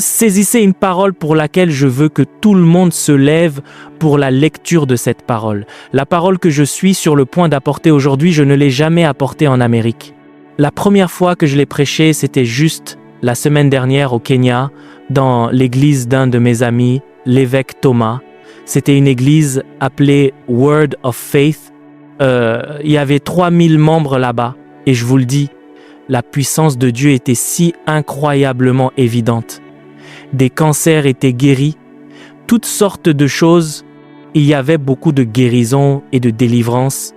saisissez une parole pour laquelle je veux que tout le monde se lève pour la lecture de cette parole. La parole que je suis sur le point d'apporter aujourd'hui, je ne l'ai jamais apportée en Amérique. La première fois que je l'ai prêchée, c'était juste la semaine dernière au Kenya, dans l'église d'un de mes amis, l'évêque Thomas. C'était une église appelée Word of Faith. Il y avait 3000 membres là-bas. Et je vous le dis, la puissance de Dieu était si incroyablement évidente. Des cancers étaient guéris, toutes sortes de choses. Il y avait beaucoup de guérison et de délivrance.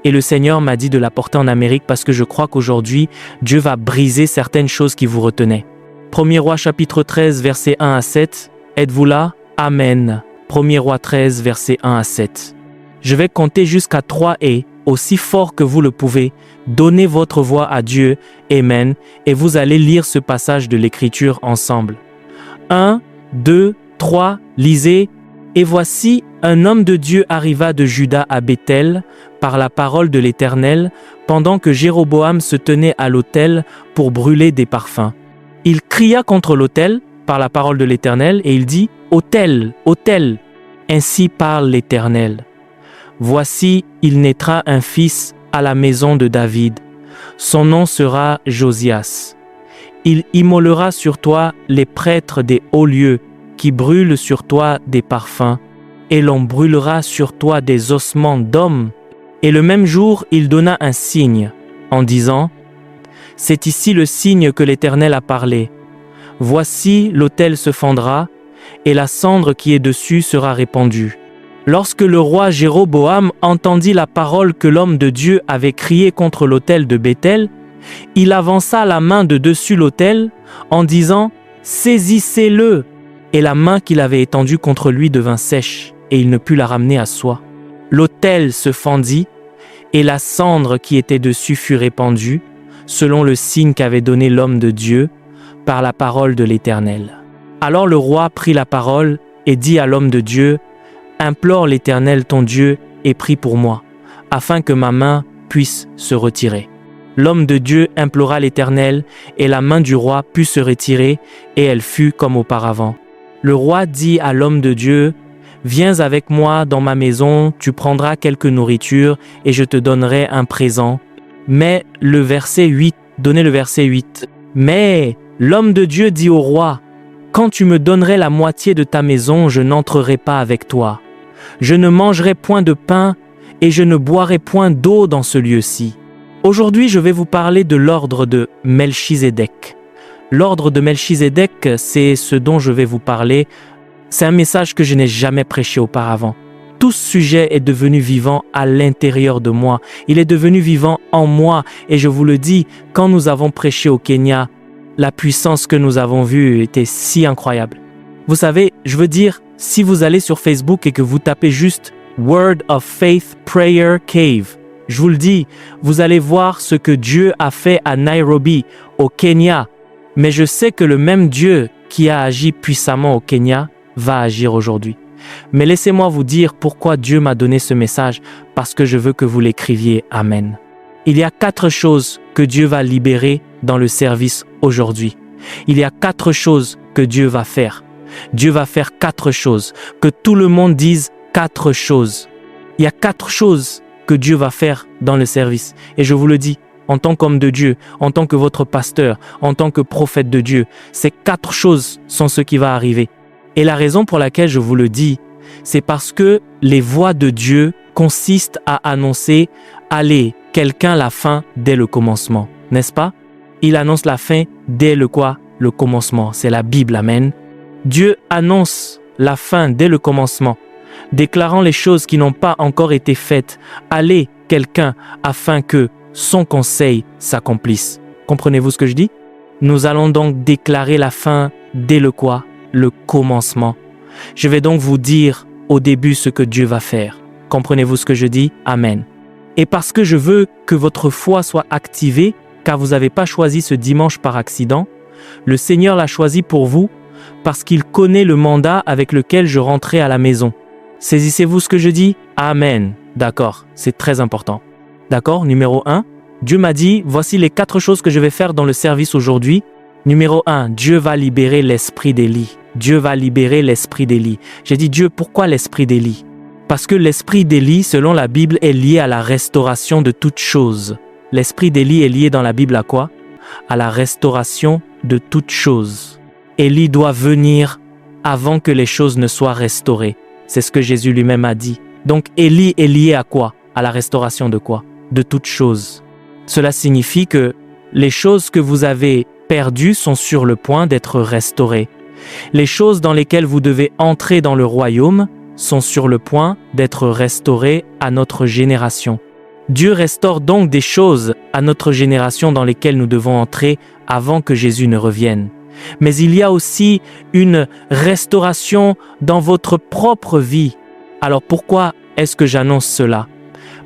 Et le Seigneur m'a dit de la porter en Amérique parce que je crois qu'aujourd'hui, Dieu va briser certaines choses qui vous retenaient. 1er Roi chapitre 13, versets 1 à 7. Êtes-vous là? Amen. 1er Roi 13, versets 1 à 7. Je vais compter jusqu'à 3 et, aussi fort que vous le pouvez, donnez votre voix à Dieu. Amen. Et vous allez lire ce passage de l'Écriture ensemble. 1, 2, 3, lisez. Et voici, un homme de Dieu arriva de Juda à Béthel par la parole de l'Éternel, pendant que Jéroboam se tenait à l'autel pour brûler des parfums. Il cria contre l'autel par la parole de l'Éternel et il dit « Autel, autel !» Ainsi parle l'Éternel. Voici, il naîtra un fils à la maison de David. Son nom sera Josias. Il immolera sur toi les prêtres des hauts lieux, qui brûlent sur toi des parfums, et l'on brûlera sur toi des ossements d'hommes. Et le même jour, il donna un signe, en disant, « C'est ici le signe que l'Éternel a parlé. Voici, l'autel se fendra, et la cendre qui est dessus sera répandue. » Lorsque le roi Jéroboam entendit la parole que l'homme de Dieu avait criée contre l'autel de Béthel, il avança la main de dessus l'autel en disant « Saisissez-le !» Et la main qu'il avait étendue contre lui devint sèche, et il ne put la ramener à soi. L'autel se fendit, et la cendre qui était dessus fut répandue, selon le signe qu'avait donné l'homme de Dieu, par la parole de l'Éternel. Alors le roi prit la parole et dit à l'homme de Dieu, « Implore l'Éternel ton Dieu et prie pour moi, afin que ma main puisse se retirer. » L'homme de Dieu implora l'Éternel, et la main du roi put se retirer, et elle fut comme auparavant. Le roi dit à l'homme de Dieu, « Viens avec moi dans ma maison, tu prendras quelque nourriture, et je te donnerai un présent. » Mais le verset 8, donnez le verset 8. « Mais l'homme de Dieu dit au roi, « Quand tu me donnerais la moitié de ta maison, je n'entrerai pas avec toi. Je ne mangerai point de pain, et je ne boirai point d'eau dans ce lieu-ci. » Aujourd'hui, je vais vous parler de l'ordre de Melchizedek. L'ordre de Melchizedek, c'est ce dont je vais vous parler. C'est un message que je n'ai jamais prêché auparavant. Tout ce sujet est devenu vivant à l'intérieur de moi. Il est devenu vivant en moi. Et je vous le dis, quand nous avons prêché au Kenya, la puissance que nous avons vue était si incroyable. Vous savez, je veux dire, si vous allez sur Facebook et que vous tapez juste « Word of Faith Prayer Cave », je vous le dis, vous allez voir ce que Dieu a fait à Nairobi, au Kenya. Mais je sais que le même Dieu qui a agi puissamment au Kenya va agir aujourd'hui. Mais laissez-moi vous dire pourquoi Dieu m'a donné ce message, parce que je veux que vous l'écriviez. Amen. Il y a 4 choses que Dieu va libérer dans le service aujourd'hui. Il y a 4 choses que Dieu va faire. Dieu va faire 4 choses. Que tout le monde dise 4 choses. Il y a 4 choses que Dieu va faire dans le service. Et je vous le dis, en tant qu'homme de Dieu, en tant que votre pasteur, en tant que prophète de Dieu, ces 4 choses sont ce qui va arriver. Et la raison pour laquelle je vous le dis, c'est parce que les voix de Dieu consistent à annoncer « Allez, quelqu'un la fin dès le commencement », n'est-ce pas? Il annonce la fin dès le quoi? Le commencement, c'est la Bible, amen. Dieu annonce la fin dès le commencement, déclarant les choses qui n'ont pas encore été faites. Allez, quelqu'un, afin que son conseil s'accomplisse. Comprenez-vous ce que je dis? Nous allons donc déclarer la fin dès le quoi? Le commencement. Je vais donc vous dire au début ce que Dieu va faire. Comprenez-vous ce que je dis? Amen. Et parce que je veux que votre foi soit activée, car vous n'avez pas choisi ce dimanche par accident, le Seigneur l'a choisi pour vous parce qu'il connaît le mandat avec lequel je rentrais à la maison. Saisissez-vous ce que je dis? Amen. D'accord, c'est très important. D'accord, numéro 1, Dieu m'a dit, voici les 4 choses que je vais faire dans le service aujourd'hui. Numéro 1, Dieu va libérer l'esprit d'Élie. Dieu va libérer l'esprit d'Élie. J'ai dit Dieu, pourquoi l'esprit d'Élie? Parce que l'esprit d'Élie, selon la Bible, est lié à la restauration de toutes choses. L'esprit d'Élie est lié dans la Bible à quoi? À la restauration de toutes choses. Élie doit venir avant que les choses ne soient restaurées. C'est ce que Jésus lui-même a dit. Donc Élie est lié à quoi? À la restauration de quoi? De toutes choses. Cela signifie que les choses que vous avez perdues sont sur le point d'être restaurées. Les choses dans lesquelles vous devez entrer dans le royaume sont sur le point d'être restaurées à notre génération. Dieu restaure donc des choses à notre génération dans lesquelles nous devons entrer avant que Jésus ne revienne. Mais il y a aussi une restauration dans votre propre vie. Alors pourquoi est-ce que j'annonce cela?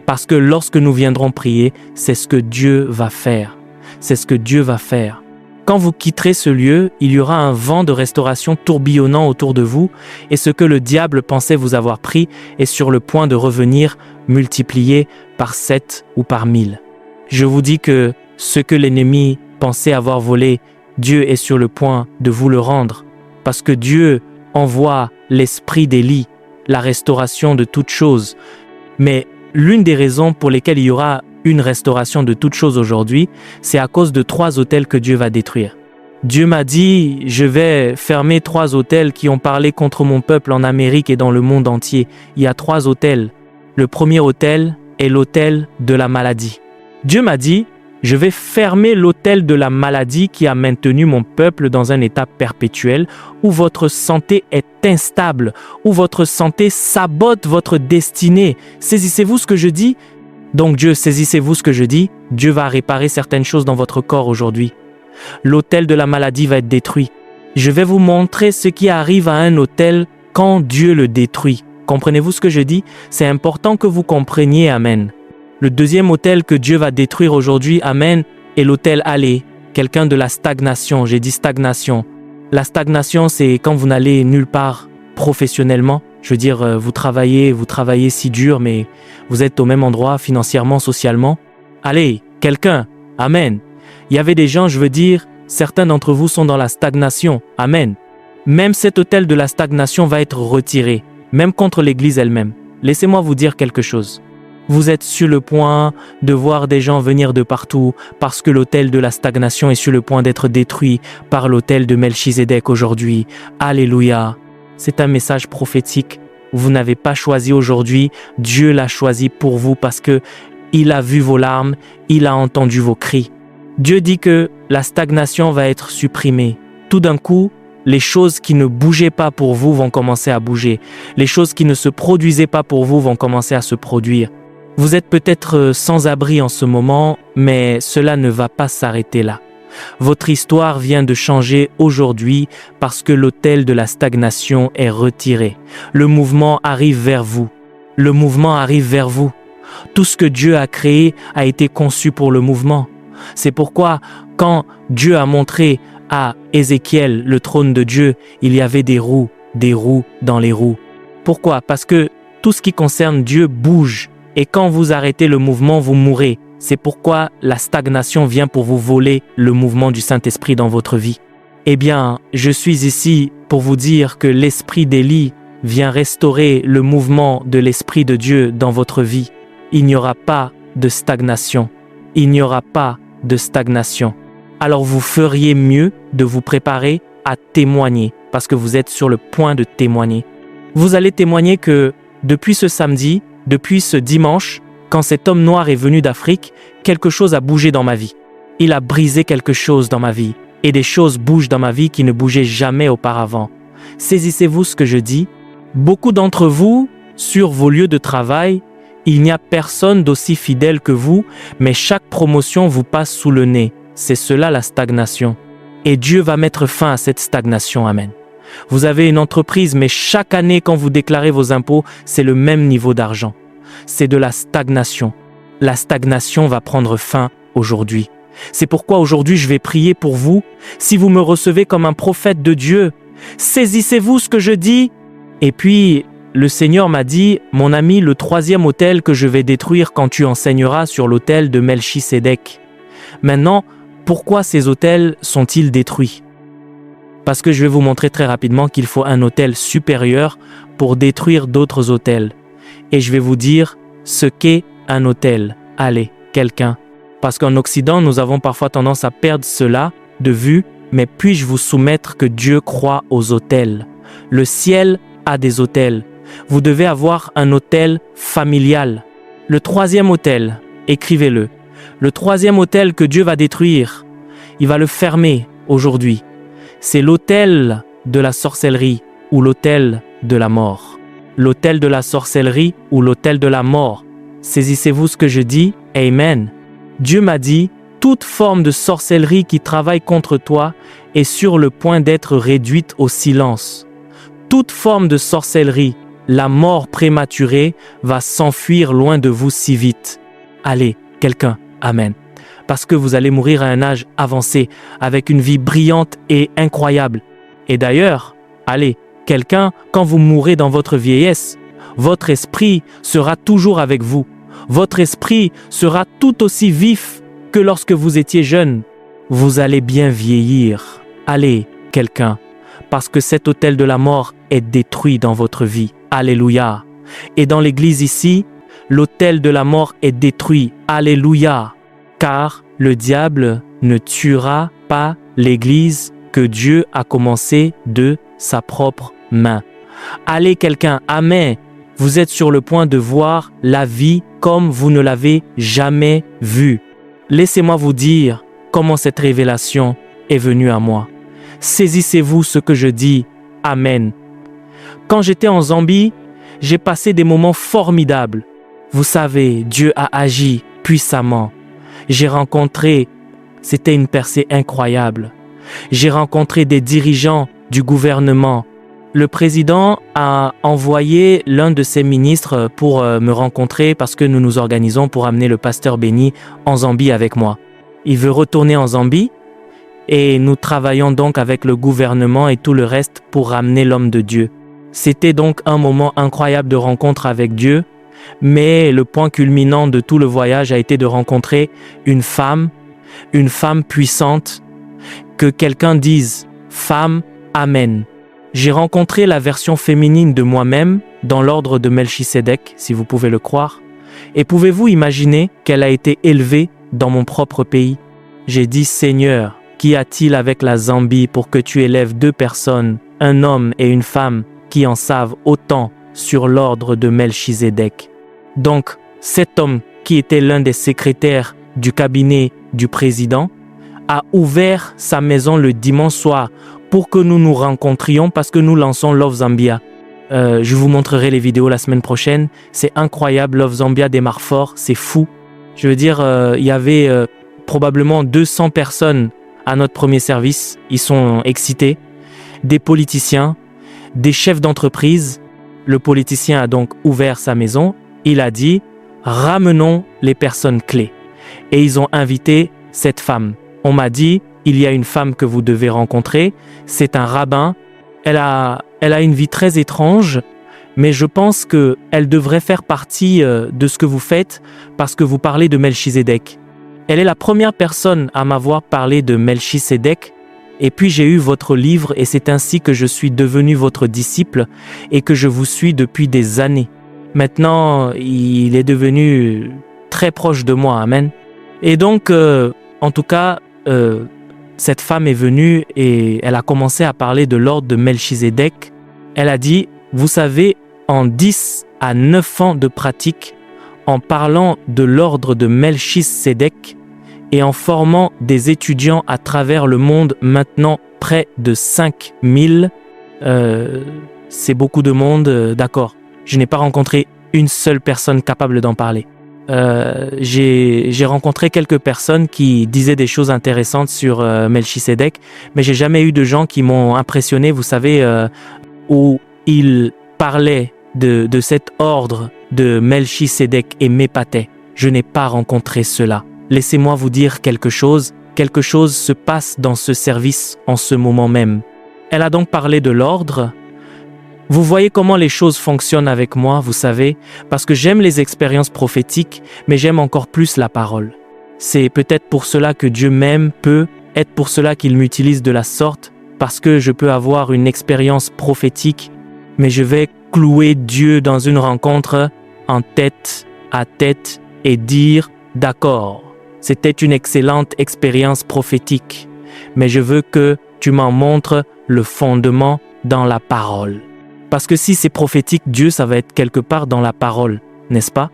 Parce que lorsque nous viendrons prier, c'est ce que Dieu va faire. C'est ce que Dieu va faire. Quand vous quitterez ce lieu, il y aura un vent de restauration tourbillonnant autour de vous et ce que le diable pensait vous avoir pris est sur le point de revenir multiplié par 7 ou par 1000. Je vous dis que ce que l'ennemi pensait avoir volé, Dieu est sur le point de vous le rendre parce que Dieu envoie l'esprit d'Élie, la restauration de toutes choses. Mais l'une des raisons pour lesquelles il y aura une restauration de toutes choses aujourd'hui, c'est à cause de 3 autels que Dieu va détruire. Dieu m'a dit, je vais fermer 3 autels qui ont parlé contre mon peuple en Amérique et dans le monde entier. Il y a 3 autels. Le premier autel est l'autel de la maladie. Dieu m'a dit, je vais fermer l'autel de la maladie qui a maintenu mon peuple dans un état perpétuel où votre santé est instable, où votre santé sabote votre destinée. Saisissez-vous ce que je dis? Donc Dieu, saisissez-vous ce que je dis? Dieu va réparer certaines choses dans votre corps aujourd'hui. L'autel de la maladie va être détruit. Je vais vous montrer ce qui arrive à un autel quand Dieu le détruit. Comprenez-vous ce que je dis? C'est important que vous compreniez, amen. Le deuxième autel que Dieu va détruire aujourd'hui, amen, est l'autel allez, quelqu'un de la stagnation. J'ai dit stagnation. La stagnation, c'est quand vous n'allez nulle part professionnellement. Je veux dire, vous travaillez si dur, mais vous êtes au même endroit financièrement, socialement. Allez, quelqu'un, amen. Il y avait des gens, je veux dire, certains d'entre vous sont dans la stagnation, amen. Même cet autel de la stagnation va être retiré, même contre l'Église elle-même. Laissez-moi vous dire quelque chose. Vous êtes sur le point de voir des gens venir de partout parce que l'autel de la stagnation est sur le point d'être détruit par l'autel de Melchizedek aujourd'hui. Alléluia. C'est un message prophétique. Vous n'avez pas choisi aujourd'hui, Dieu l'a choisi pour vous parce que il a vu vos larmes, il a entendu vos cris. Dieu dit que la stagnation va être supprimée. Tout d'un coup, les choses qui ne bougeaient pas pour vous vont commencer à bouger. Les choses qui ne se produisaient pas pour vous vont commencer à se produire. Vous êtes peut-être sans abri en ce moment, mais cela ne va pas s'arrêter là. Votre histoire vient de changer aujourd'hui parce que l'autel de la stagnation est retiré. Le mouvement arrive vers vous. Le mouvement arrive vers vous. Tout ce que Dieu a créé a été conçu pour le mouvement. C'est pourquoi, quand Dieu a montré à Ézéchiel le trône de Dieu, il y avait des roues dans les roues. Pourquoi? Parce que tout ce qui concerne Dieu bouge. Et quand vous arrêtez le mouvement, vous mourrez. C'est pourquoi la stagnation vient pour vous voler le mouvement du Saint-Esprit dans votre vie. Eh bien, je suis ici pour vous dire que l'Esprit d'Élie vient restaurer le mouvement de l'Esprit de Dieu dans votre vie. Il n'y aura pas de stagnation. Il n'y aura pas de stagnation. Alors vous feriez mieux de vous préparer à témoigner, parce que vous êtes sur le point de témoigner. Vous allez témoigner que depuis ce samedi, depuis ce dimanche, quand cet homme noir est venu d'Afrique, quelque chose a bougé dans ma vie. Il a brisé quelque chose dans ma vie. Et des choses bougent dans ma vie qui ne bougeaient jamais auparavant. Saisissez-vous ce que je dis. Beaucoup d'entre vous, sur vos lieux de travail, il n'y a personne d'aussi fidèle que vous, mais chaque promotion vous passe sous le nez. C'est cela la stagnation. Et Dieu va mettre fin à cette stagnation. Amen. Vous avez une entreprise, mais chaque année, quand vous déclarez vos impôts, c'est le même niveau d'argent. C'est de la stagnation. La stagnation va prendre fin aujourd'hui. C'est pourquoi aujourd'hui je vais prier pour vous. Si vous me recevez comme un prophète de Dieu, saisissez-vous ce que je dis. Et puis, le Seigneur m'a dit, mon ami, le 3e autel que je vais détruire quand tu enseigneras sur l'autel de Melchizedek. Maintenant, Pourquoi ces autels sont-ils détruits? Parce que je vais vous montrer très rapidement qu'il faut un autel supérieur pour détruire d'autres autels. Et je vais vous dire ce qu'est un autel. Allez, quelqu'un. Parce qu'en Occident, nous avons parfois tendance à perdre cela de vue, mais puis-je vous soumettre que Dieu croit aux autels? Le ciel a des autels. Vous devez avoir un autel familial. Le troisième autel, écrivez-le. Le troisième autel que Dieu va détruire, il va le fermer aujourd'hui. C'est l'autel de la sorcellerie ou l'autel de la mort. L'autel de la sorcellerie ou l'autel de la mort. Saisissez-vous ce que je dis? Amen. Dieu m'a dit, toute forme de sorcellerie qui travaille contre toi est sur le point d'être réduite au silence. Toute forme de sorcellerie, la mort prématurée, va s'enfuir loin de vous si vite. Allez, quelqu'un, amen. Parce que vous allez mourir à un âge avancé, avec une vie brillante et incroyable. Et d'ailleurs, allez, quelqu'un, quand vous mourrez dans votre vieillesse, votre esprit sera toujours avec vous. Votre esprit sera tout aussi vif que lorsque vous étiez jeune. Vous allez bien vieillir. Allez, quelqu'un, parce que cet autel de la mort est détruit dans votre vie. Alléluia. Et dans l'église ici, l'autel de la mort est détruit. Alléluia. Car le diable ne tuera pas l'église que Dieu a commencée de sa propre main. Allez, quelqu'un, amen. Vous êtes sur le point de voir la vie comme vous ne l'avez jamais vue. Laissez-moi vous dire comment cette révélation est venue à moi. Saisissez-vous ce que je dis. Amen. Quand j'étais en Zambie, j'ai passé des moments formidables. Vous savez, Dieu a agi puissamment. J'ai rencontré, c'était une percée incroyable. J'ai rencontré des dirigeants du gouvernement. Le président a envoyé l'un de ses ministres pour me rencontrer parce que nous nous organisons pour amener le pasteur Béni en Zambie avec moi. Il veut retourner en Zambie et nous travaillons donc avec le gouvernement et tout le reste pour ramener l'homme de Dieu. C'était donc un moment incroyable de rencontre avec Dieu, mais le point culminant de tout le voyage a été de rencontrer une femme puissante, que quelqu'un dise « Femme, Amen ». J'ai rencontré la version féminine de moi-même dans l'ordre de Melchisédek, si vous pouvez le croire. Et pouvez-vous imaginer qu'elle a été élevée dans mon propre pays? J'ai dit, Seigneur, qu'y a-t-il avec la Zambie pour que tu élèves deux personnes, un homme et une femme, qui en savent autant sur l'ordre de Melchisédek? Donc, cet homme, qui était l'un des secrétaires du cabinet du président, a ouvert sa maison le dimanche soir pour que nous nous rencontrions parce que nous lançons Love Zambia. Je vous montrerai les vidéos la semaine prochaine. C'est incroyable, Love Zambia démarre fort, c'est fou. Je veux dire, il y avait probablement 200 personnes à notre premier service. Ils sont excités. Des politiciens, des chefs d'entreprise. Le politicien a donc ouvert sa maison. Il a dit, ramenons les personnes clés. Et ils ont invité cette femme. On m'a dit, il y a une femme que vous devez rencontrer, c'est un rabbin. Elle a une vie très étrange, mais je pense qu'elle devrait faire partie de ce que vous faites parce que vous parlez de Melchisédek. Elle est la première personne à m'avoir parlé de Melchisédek, et puis j'ai eu votre livre et c'est ainsi que je suis devenu votre disciple et que je vous suis depuis des années. Maintenant, il est devenu très proche de moi, amen. Et donc, en tout cas, cette femme est venue et elle a commencé à parler de l'ordre de Melchisédek. Elle a dit, vous savez, en 10 à 9 ans de pratique, en parlant de l'ordre de Melchisédek et en formant des étudiants à travers le monde, maintenant près de 5000, c'est beaucoup de monde, d'accord. Je n'ai pas rencontré une seule personne capable d'en parler. J'ai rencontré quelques personnes qui disaient des choses intéressantes sur Melchisédek, mais j'ai jamais eu de gens qui m'ont impressionné, vous savez, où ils parlaient de cet ordre de Melchisédek et m'épatait. Je n'ai pas rencontré cela. Laissez-moi vous dire quelque chose se passe dans ce service en ce moment même. Elle a donc parlé de l'ordre. Vous voyez comment les choses fonctionnent avec moi, vous savez, parce que j'aime les expériences prophétiques, mais j'aime encore plus la parole. C'est peut-être pour cela que Dieu m'aime, peut être pour cela qu'il m'utilise de la sorte, parce que je peux avoir une expérience prophétique, mais je vais clouer Dieu dans une rencontre en tête à tête et dire « D'accord, c'était une excellente expérience prophétique, mais je veux que tu m'en montres le fondement dans la parole. » Parce que si c'est prophétique, Dieu, ça va être quelque part dans la parole, n'est-ce pas?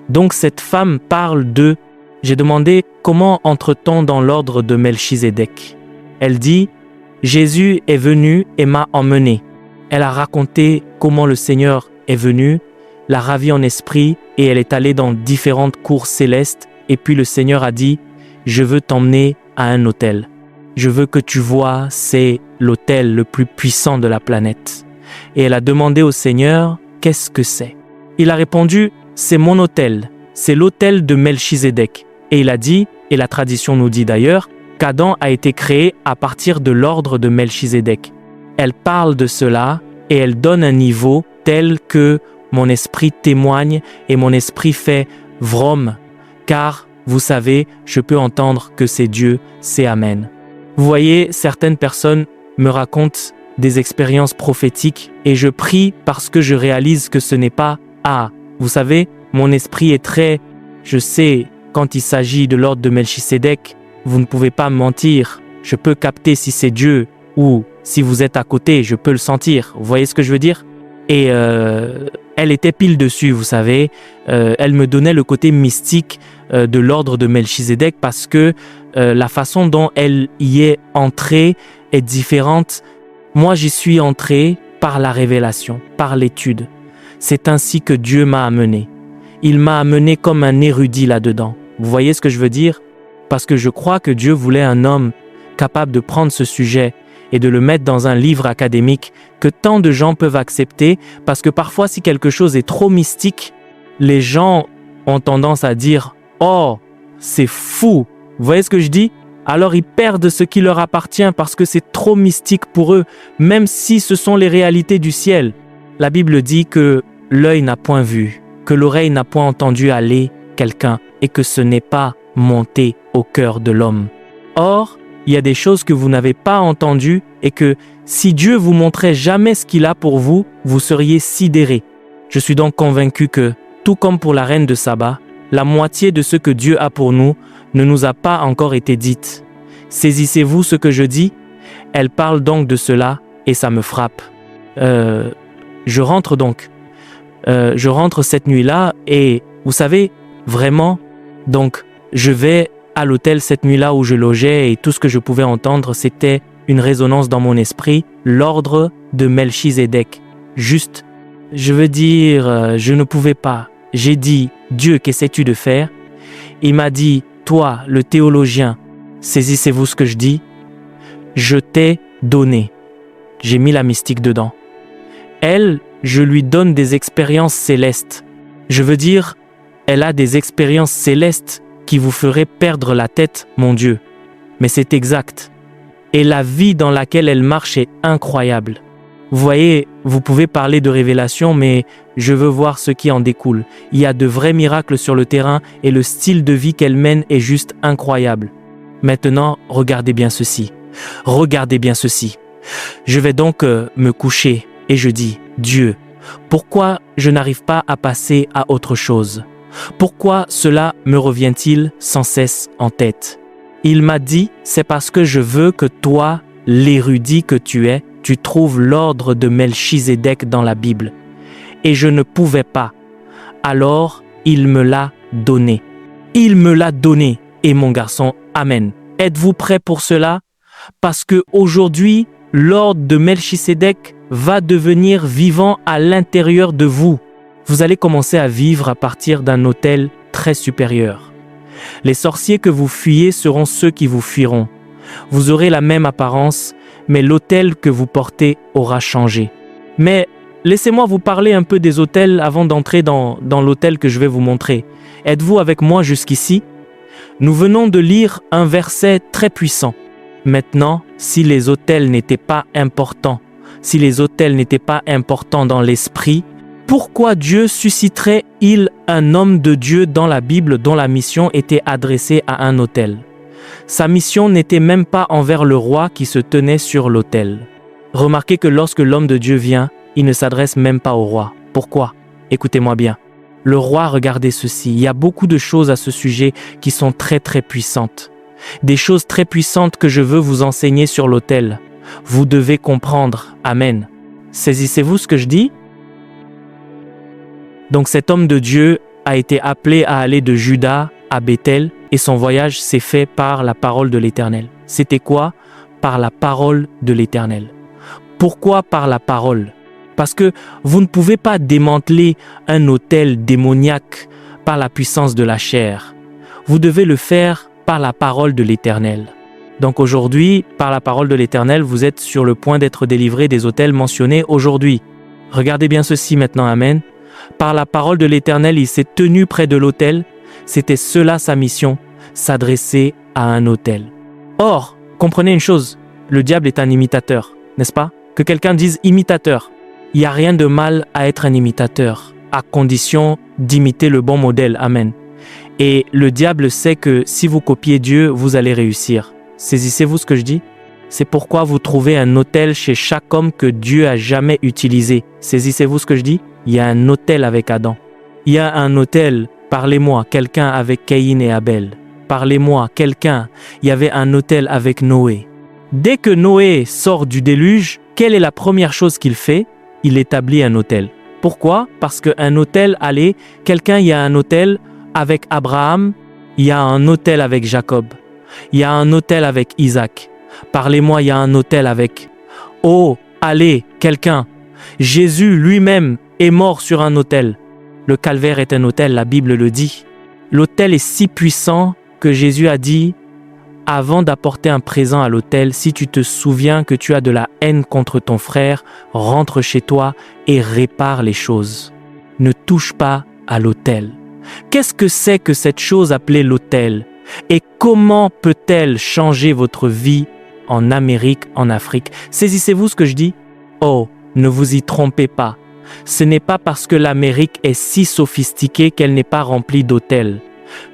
Donc cette femme parle de « J'ai demandé comment entre-t-on dans l'ordre de Melchizedek. » Elle dit « Jésus est venu et m'a emmené. » Elle a raconté comment le Seigneur est venu, l'a ravi en esprit et elle est allée dans différentes cours célestes et puis le Seigneur a dit « Je veux t'emmener à un autel. Je veux que tu vois, c'est l'autel le plus puissant de la planète. » Et elle a demandé au Seigneur « Qu'est-ce que c'est ?» Il a répondu « C'est mon autel, c'est l'autel de Melchizedek. » Et il a dit, et la tradition nous dit d'ailleurs, qu'Adam a été créé à partir de l'ordre de Melchizedek. Elle parle de cela et elle donne un niveau tel que mon esprit témoigne et mon esprit fait vrom, car, vous savez, je peux entendre que c'est Dieu, c'est Amen. Vous voyez, certaines personnes me racontent des expériences prophétiques et je prie parce que je réalise que ce n'est pas « Ah, vous savez, mon esprit est très… Je sais, quand il s'agit de l'ordre de Melchizedek, vous ne pouvez pas me mentir, je peux capter si c'est Dieu ou… Si vous êtes à côté, je peux le sentir. Vous voyez ce que je veux dire? Et elle était pile dessus, vous savez. Elle me donnait le côté mystique de l'ordre de Melchizedek parce que la façon dont elle y est entrée est différente. Moi, j'y suis entré par la révélation, par l'étude. C'est ainsi que Dieu m'a amené. Il m'a amené comme un érudit là-dedans. Vous voyez ce que je veux dire? Parce que je crois que Dieu voulait un homme capable de prendre ce sujet et de le mettre dans un livre académique que tant de gens peuvent accepter, parce que parfois, si quelque chose est trop mystique, les gens ont tendance à dire « Oh, c'est fou !» Vous voyez ce que je dis? Alors ils perdent ce qui leur appartient parce que c'est trop mystique pour eux, même si ce sont les réalités du ciel. La Bible dit que l'œil n'a point vu, que l'oreille n'a point entendu aller quelqu'un et que ce n'est pas monté au cœur de l'homme. Or, il y a des choses que vous n'avez pas entendues et que si Dieu vous montrait jamais ce qu'il a pour vous, vous seriez sidérés. Je suis donc convaincu que, tout comme pour la reine de Saba, la moitié de ce que Dieu a pour nous ne nous a pas encore été dite. Saisissez-vous ce que je dis? Elle parle donc de cela et ça me frappe. Je rentre cette nuit-là et, vous savez, vraiment, donc je vais à l'hôtel cette nuit-là où je logeais et tout ce que je pouvais entendre, c'était une résonance dans mon esprit, l'ordre de Melchizedek. Juste, je veux dire, je ne pouvais pas. J'ai dit, Dieu, qu'essaies-tu de faire? Il m'a dit, toi, le théologien, saisissez-vous ce que je dis? Je t'ai donné. J'ai mis la mystique dedans. Elle, je lui donne des expériences célestes. Je veux dire, elle a des expériences célestes qui vous ferait perdre la tête, mon Dieu. Mais c'est exact. Et la vie dans laquelle elle marche est incroyable. Vous voyez, vous pouvez parler de révélation, mais je veux voir ce qui en découle. Il y a de vrais miracles sur le terrain et le style de vie qu'elle mène est juste incroyable. Maintenant, regardez bien ceci. Regardez bien ceci. Je vais donc me coucher et je dis, Dieu, pourquoi je n'arrive pas à passer à autre chose? Pourquoi cela me revient-il sans cesse en tête? Il m'a dit, c'est parce que je veux que toi, l'érudit que tu es, tu trouves l'ordre de Melchizedek dans la Bible. Et je ne pouvais pas. Alors, il me l'a donné. Il me l'a donné. Et mon garçon, Amen. Êtes-vous prêts pour cela? Parce que aujourd'hui, l'ordre de Melchizedek va devenir vivant à l'intérieur de vous. Vous allez commencer à vivre à partir d'un autel très supérieur. Les sorciers que vous fuyez seront ceux qui vous fuiront. Vous aurez la même apparence, mais l'autel que vous portez aura changé. Mais laissez-moi vous parler un peu des autels avant d'entrer dans l'autel que je vais vous montrer. Êtes-vous avec moi jusqu'ici? Nous venons de lire un verset très puissant. Maintenant, si les autels n'étaient pas importants, dans l'esprit, Pourquoi Dieu susciterait-il un homme de Dieu dans la Bible dont la mission était adressée à un autel? Sa mission n'était même pas envers le roi qui se tenait sur l'autel. Remarquez que lorsque l'homme de Dieu vient, il ne s'adresse même pas au roi. Pourquoi? Écoutez-moi bien. Le roi, regardez ceci. Il y a beaucoup de choses à ce sujet qui sont très très puissantes. Des choses très puissantes que je veux vous enseigner sur l'autel. Vous devez comprendre. Amen. Saisissez-vous ce que je dis? Donc cet homme de Dieu a été appelé à aller de Juda à Béthel et son voyage s'est fait par la parole de l'Éternel. C'était quoi? Par la parole de l'Éternel. Pourquoi par la parole? Parce que vous ne pouvez pas démanteler un autel démoniaque par la puissance de la chair. Vous devez le faire par la parole de l'Éternel. Donc aujourd'hui, par la parole de l'Éternel, vous êtes sur le point d'être délivré des autels mentionnés aujourd'hui. Regardez bien ceci maintenant, amen. Par la parole de l'Éternel, il s'est tenu près de l'autel. C'était cela sa mission, s'adresser à un autel. Or, comprenez une chose, le diable est un imitateur, n'est-ce pas? Que quelqu'un dise imitateur. Il n'y a rien de mal à être un imitateur, à condition d'imiter le bon modèle, amen. Et le diable sait que si vous copiez Dieu, vous allez réussir. Saisissez-vous ce que je dis? C'est pourquoi vous trouvez un autel chez chaque homme que Dieu a jamais utilisé. Saisissez-vous ce que je dis? Il y a un autel avec Adam. Il y a un autel, parlez-moi, quelqu'un avec Caïn et Abel. Parlez-moi, quelqu'un, il y avait un autel avec Noé. Dès que Noé sort du déluge, quelle est la première chose qu'il fait? Il établit un autel. Pourquoi? Parce qu'un autel, allez, il y a un autel avec Abraham, il y a un autel avec Jacob, il y a un autel avec Isaac. Parlez-moi, il y a un autel avec... Oh, allez, quelqu'un. Jésus lui-même est mort sur un autel. Le calvaire est un autel, la Bible le dit. L'autel est si puissant que Jésus a dit, avant d'apporter un présent à l'autel, si tu te souviens que tu as de la haine contre ton frère, rentre chez toi et répare les choses. Ne touche pas à l'autel. Qu'est-ce que c'est que cette chose appelée l'autel? Et comment peut-elle changer votre vie en Amérique, en Afrique? Saisissez-vous ce que je dis? Oh, ne vous y trompez pas. Ce n'est pas parce que l'Amérique est si sophistiquée qu'elle n'est pas remplie d'autels.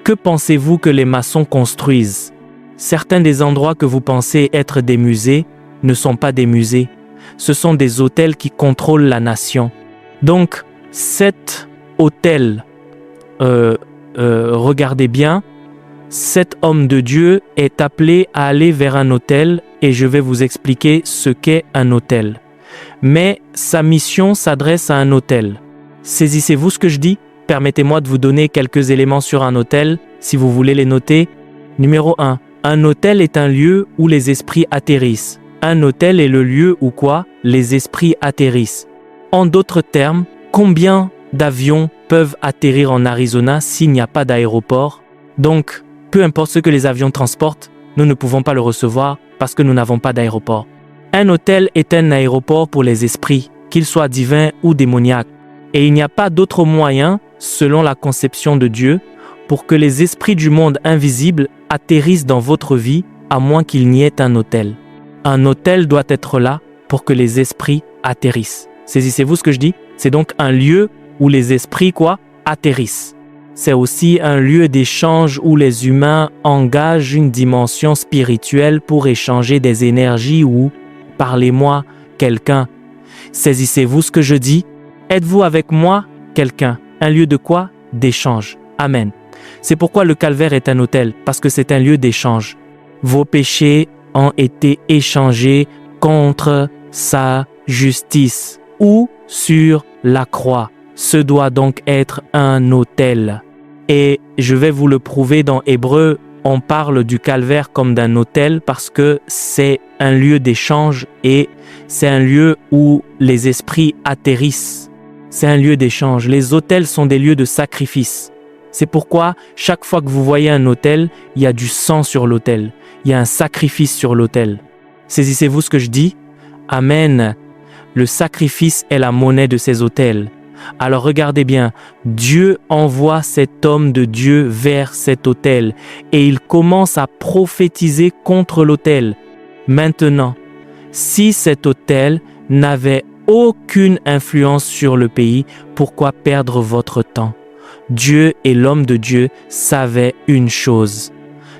Que pensez-vous que les maçons construisent? Certains des endroits que vous pensez être des musées ne sont pas des musées. Ce sont des hôtels qui contrôlent la nation. Donc, cet hôtel, regardez bien, cet homme de Dieu est appelé à aller vers un hôtel et je vais vous expliquer ce qu'est un hôtel. Mais sa mission s'adresse à un hôtel. Saisissez-vous ce que je dis? Permettez-moi de vous donner quelques éléments sur un hôtel, si vous voulez les noter. Numéro 1. Un hôtel est un lieu où les esprits atterrissent. Un hôtel est le lieu où quoi? Les esprits atterrissent. En d'autres termes, combien d'avions peuvent atterrir en Arizona s'il n'y a pas d'aéroport? Donc, peu importe ce que les avions transportent, nous ne pouvons pas le recevoir parce que nous n'avons pas d'aéroport. Un hôtel est un aéroport pour les esprits, qu'ils soient divins ou démoniaques. Et il n'y a pas d'autre moyen, selon la conception de Dieu, pour que les esprits du monde invisible atterrissent dans votre vie, à moins qu'il n'y ait un hôtel. Un hôtel doit être là pour que les esprits atterrissent. Saisissez-vous ce que je dis? C'est donc un lieu où les esprits, atterrissent. C'est aussi un lieu d'échange où les humains engagent une dimension spirituelle pour échanger des énergies ou, parlez-moi, quelqu'un. Saisissez-vous ce que je dis? Êtes-vous avec moi, quelqu'un? Un lieu de quoi? D'échange. Amen. C'est pourquoi le calvaire est un hôtel, parce que c'est un lieu d'échange. Vos péchés ont été échangés contre sa justice ou sur la croix. Ce doit donc être un autel. Et je vais vous le prouver dans Hébreux, on parle du calvaire comme d'un autel parce que c'est un lieu d'échange et c'est un lieu où les esprits atterrissent. C'est un lieu d'échange. Les autels sont des lieux de sacrifice. C'est pourquoi chaque fois que vous voyez un autel, il y a du sang sur l'autel. Il y a un sacrifice sur l'autel. Saisissez-vous ce que je dis? Amen. Le sacrifice est la monnaie de ces autels. Alors regardez bien, Dieu envoie cet homme de Dieu vers cet autel et il commence à prophétiser contre l'autel. Maintenant, si cet autel n'avait aucune influence sur le pays. Pourquoi perdre votre temps? Dieu et l'homme de Dieu savaient une chose.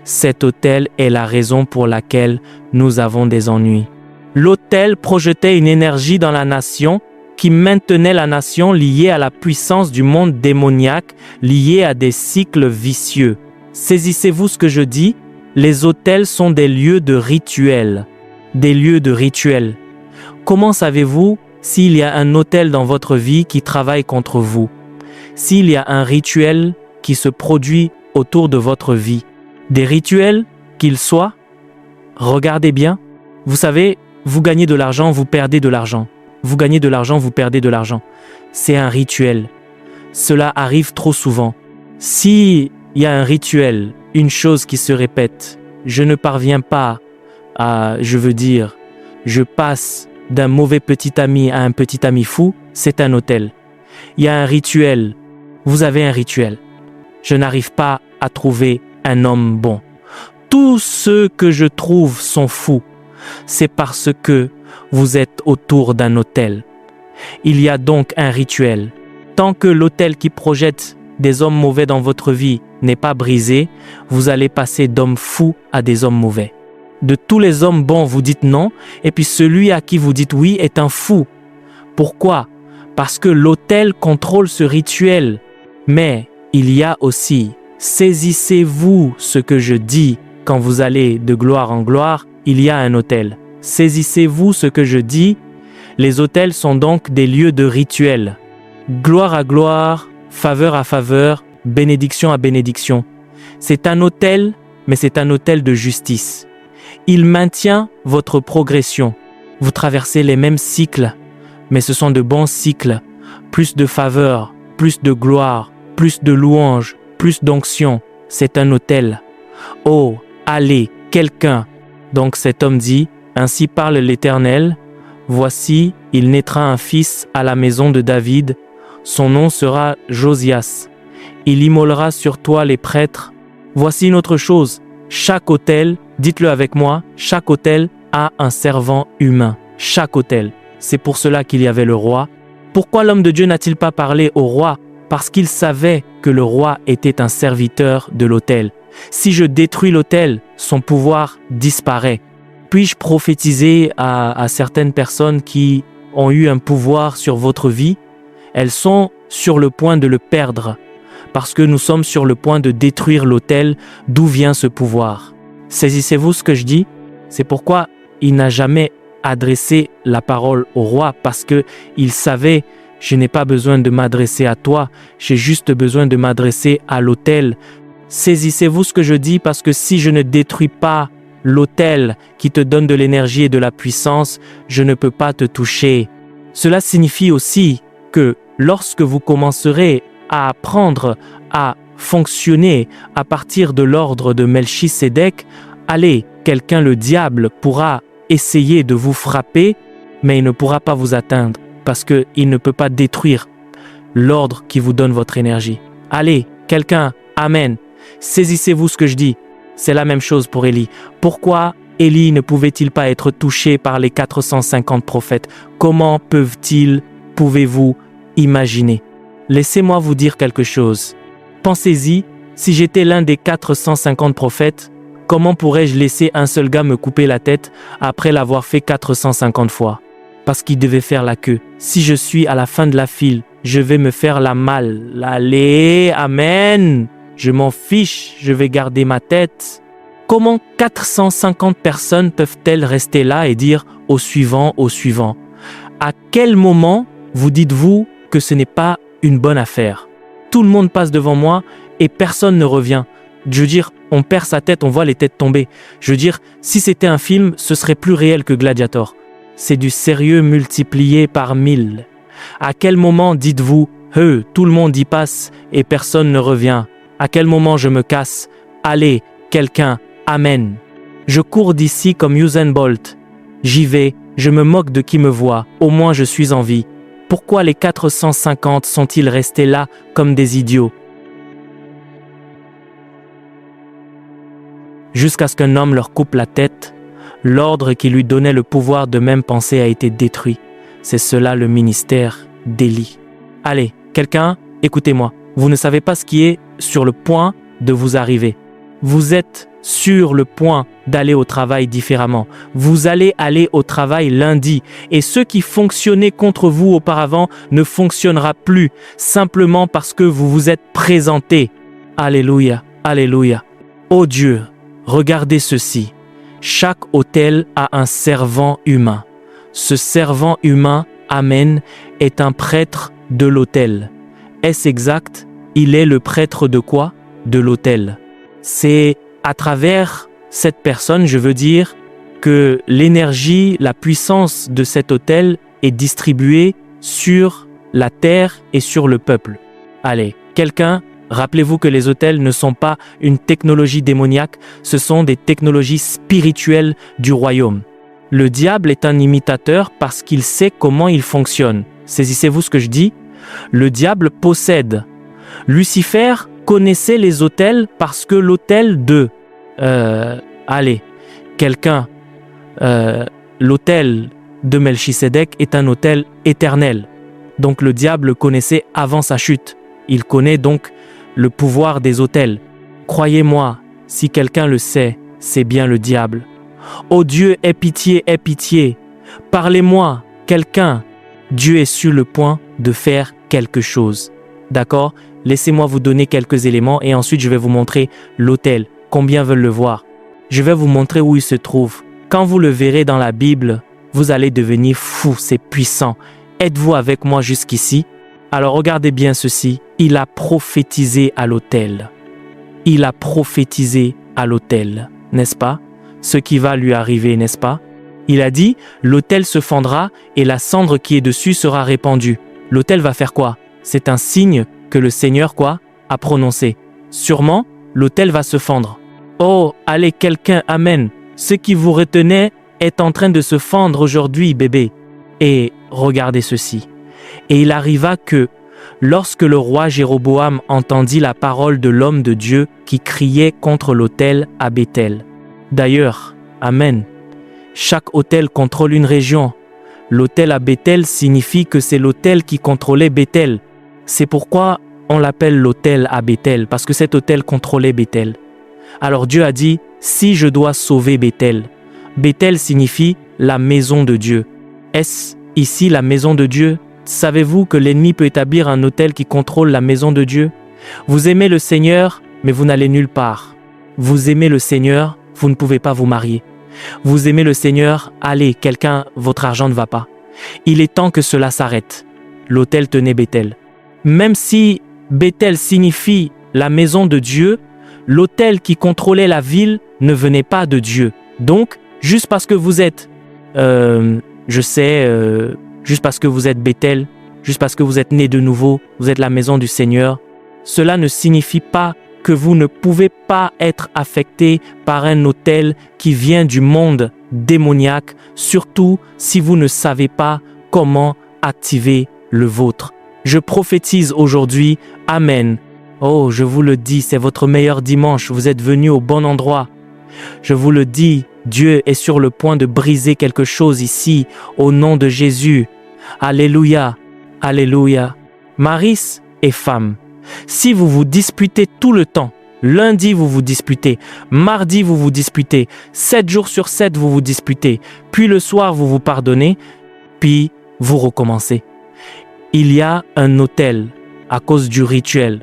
Cet autel est la raison pour laquelle nous avons des ennuis. L'autel projetait une énergie dans la nation qui maintenait la nation liée à la puissance du monde démoniaque, liée à des cycles vicieux. Saisissez-vous ce que je dis? Les autels sont des lieux de rituel. Des lieux de rituel. Comment savez-vous s'il y a un autel dans votre vie qui travaille contre vous? S'il y a un rituel qui se produit autour de votre vie? Des rituels, qu'ils soient? Regardez bien. Vous savez, vous gagnez de l'argent, vous perdez de l'argent. Vous gagnez de l'argent, vous perdez de l'argent. C'est un rituel. Cela arrive trop souvent. Si il y a un rituel, une chose qui se répète, je ne parviens pas à, je passe d'un mauvais petit ami à un petit ami fou, c'est un autel. Il y a un rituel. Vous avez un rituel. Je n'arrive pas à trouver un homme bon. Tous ceux que je trouve sont fous. C'est parce que vous êtes autour d'un autel. Il y a donc un rituel. Tant que l'autel qui projette des hommes mauvais dans votre vie n'est pas brisé, vous allez passer d'hommes fous à des hommes mauvais. De tous les hommes bons, vous dites non, et puis celui à qui vous dites oui est un fou. Pourquoi? Parce que l'autel contrôle ce rituel. Mais il y a aussi, saisissez-vous ce que je dis quand vous allez de gloire en gloire, il y a un autel. Saisissez-vous ce que je dis, les autels sont donc des lieux de rituel. Gloire à gloire, faveur à faveur, bénédiction à bénédiction. C'est un autel, mais c'est un autel de justice. Il maintient votre progression. Vous traversez les mêmes cycles, mais ce sont de bons cycles. Plus de faveur, plus de gloire, plus de louange, plus d'onction. C'est un autel. Oh, allez, quelqu'un. Donc cet homme dit, ainsi parle l'Éternel, voici, il naîtra un fils à la maison de David, son nom sera Josias. Il immolera sur toi les prêtres. Voici une autre chose, chaque autel, dites-le avec moi, chaque autel a un servant humain. Chaque autel. C'est pour cela qu'il y avait le roi. Pourquoi l'homme de Dieu n'a-t-il pas parlé au roi? Parce qu'il savait que le roi était un serviteur de l'autel. Si je détruis l'autel, son pouvoir disparaît. Puis-je prophétiser à certaines personnes qui ont eu un pouvoir sur votre vie? Elles sont sur le point de le perdre, parce que nous sommes sur le point de détruire l'autel d'où vient ce pouvoir. Saisissez-vous ce que je dis? C'est pourquoi il n'a jamais adressé la parole au roi, parce que il savait, je n'ai pas besoin de m'adresser à toi, j'ai juste besoin de m'adresser à l'autel. Saisissez-vous ce que je dis, parce que si je ne détruis pas l'autel qui te donne de l'énergie et de la puissance, je ne peux pas te toucher. Cela signifie aussi que lorsque vous commencerez à apprendre à fonctionner à partir de l'ordre de Melchisédek, allez, quelqu'un, le diable, pourra essayer de vous frapper, mais il ne pourra pas vous atteindre, parce qu'il ne peut pas détruire l'ordre qui vous donne votre énergie. Allez, quelqu'un, amen. Saisissez-vous ce que je dis. C'est la même chose pour Élie. Pourquoi Élie ne pouvait-il pas être touché par les 450 prophètes? Comment pouvez-vous imaginer? Laissez-moi vous dire quelque chose. Pensez-y, si j'étais l'un des 450 prophètes, comment pourrais-je laisser un seul gars me couper la tête après l'avoir fait 450 fois? Parce qu'il devait faire la queue. Si je suis à la fin de la file, je vais me faire la malle. Allez, amen. Je m'en fiche, je vais garder ma tête. Comment 450 personnes peuvent-elles rester là et dire au suivant, au suivant? À quel moment vous dites-vous que ce n'est pas une bonne affaire? Tout le monde passe devant moi et personne ne revient. Je veux dire, on perd sa tête, on voit les têtes tomber. Je veux dire, si c'était un film, ce serait plus réel que Gladiator. C'est du sérieux multiplié par 1000. À quel moment dites-vous, tout le monde y passe et personne ne revient? À quel moment je me casse? Allez, quelqu'un, amen. Je cours d'ici comme Usain Bolt. J'y vais, je me moque de qui me voit, au moins je suis en vie. Pourquoi les 450 sont-ils restés là comme des idiots? Jusqu'à ce qu'un homme leur coupe la tête, l'ordre qui lui donnait le pouvoir de même penser a été détruit. C'est cela le ministère d'Élie. Allez, quelqu'un, écoutez-moi. Vous ne savez pas ce qui est sur le point de vous arriver. Vous êtes sur le point d'aller au travail différemment. Vous allez aller au travail lundi et ce qui fonctionnait contre vous auparavant ne fonctionnera plus simplement parce que vous vous êtes présenté. Alléluia, alléluia. Oh Dieu, regardez ceci. Chaque hôtel a un servant humain. Ce servant humain, Amen, est un prêtre de l'autel. Est-ce exact? Il est le prêtre de quoi? De l'autel. C'est à travers cette personne, je veux dire, que l'énergie, la puissance de cet autel est distribuée sur la terre et sur le peuple. Allez, quelqu'un, rappelez-vous que les autels ne sont pas une technologie démoniaque, ce sont des technologies spirituelles du royaume. Le diable est un imitateur parce qu'il sait comment il fonctionne. Saisissez-vous ce que je dis? Le diable possède. Lucifer connaissait les autels parce que l'autel de... allez, quelqu'un... l'autel de Melchisédek est un autel éternel. Donc le diable le connaissait avant sa chute. Il connaît donc le pouvoir des autels. Croyez-moi, si quelqu'un le sait, c'est bien le diable. Oh Dieu, aie pitié, aie pitié. Parlez-moi, quelqu'un. Dieu est sur le point de faire quelque chose. D'accord? Laissez-moi vous donner quelques éléments et ensuite je vais vous montrer l'autel. Combien veulent le voir? Je vais vous montrer où il se trouve. Quand vous le verrez dans la Bible, vous allez devenir fou, c'est puissant. Êtes-vous avec moi jusqu'ici? Alors regardez bien ceci. Il a prophétisé à l'autel. Il a prophétisé à l'autel, n'est-ce pas? Ce qui va lui arriver, n'est-ce pas? Il a dit, l'autel se fendra et la cendre qui est dessus sera répandue. L'autel va faire quoi? C'est un signe que le Seigneur, quoi, a prononcé. Sûrement, l'autel va se fendre. Oh, allez, quelqu'un, amen. Ce qui vous retenait est en train de se fendre aujourd'hui, bébé. Et regardez ceci. Et il arriva que, lorsque le roi Jéroboam entendit la parole de l'homme de Dieu qui criait contre l'autel à Béthel. D'ailleurs, amen. Chaque autel contrôle une région. L'autel à Béthel signifie que c'est l'autel qui contrôlait Béthel. C'est pourquoi on l'appelle l'autel à Béthel, parce que cet autel contrôlait Béthel. Alors Dieu a dit, si je dois sauver Béthel. Béthel signifie la maison de Dieu. Est-ce ici la maison de Dieu? Savez-vous que l'ennemi peut établir un autel qui contrôle la maison de Dieu? Vous aimez le Seigneur, mais vous n'allez nulle part. Vous aimez le Seigneur, vous ne pouvez pas vous marier. Vous aimez le Seigneur, allez, quelqu'un, votre argent ne va pas. Il est temps que cela s'arrête. L'autel tenait Béthel. Même si Béthel signifie la maison de Dieu, l'autel qui contrôlait la ville ne venait pas de Dieu. Donc, juste parce que vous êtes, juste parce que vous êtes Béthel, juste parce que vous êtes né de nouveau, vous êtes la maison du Seigneur, cela ne signifie pas que vous ne pouvez pas être affecté par un autel qui vient du monde démoniaque, surtout si vous ne savez pas comment activer le vôtre. Je prophétise aujourd'hui, Amen. Oh, je vous le dis, c'est votre meilleur dimanche, vous êtes venu au bon endroit. Je vous le dis, Dieu est sur le point de briser quelque chose ici, au nom de Jésus. Alléluia, alléluia. Maris et femme, si vous vous disputez tout le temps, lundi vous vous disputez, mardi vous vous disputez, 7 jours sur 7 vous vous disputez, puis le soir vous vous pardonnez, puis vous recommencez. Il y a un autel à cause du rituel.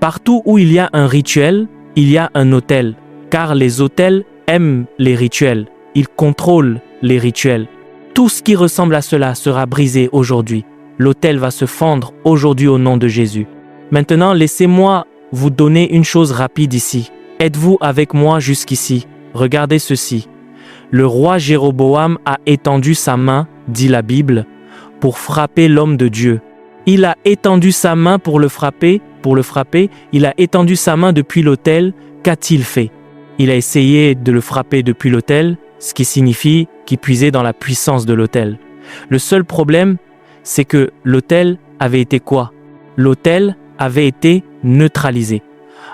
Partout où il y a un rituel, il y a un autel, car les autels aiment les rituels, ils contrôlent les rituels. Tout ce qui ressemble à cela sera brisé aujourd'hui. L'autel va se fendre aujourd'hui au nom de Jésus. Maintenant, laissez-moi vous donner une chose rapide ici. Êtes-vous avec moi jusqu'ici? Regardez ceci. Le roi Jéroboam a étendu sa main, dit la Bible, pour frapper l'homme de Dieu. Il a étendu sa main pour le frapper, il a étendu sa main depuis l'autel. Qu'a-t-il fait? Il a essayé de le frapper depuis l'autel, ce qui signifie qu'il puisait dans la puissance de l'autel. Le seul problème, c'est que l'autel avait été quoi? L'autel avait été neutralisé.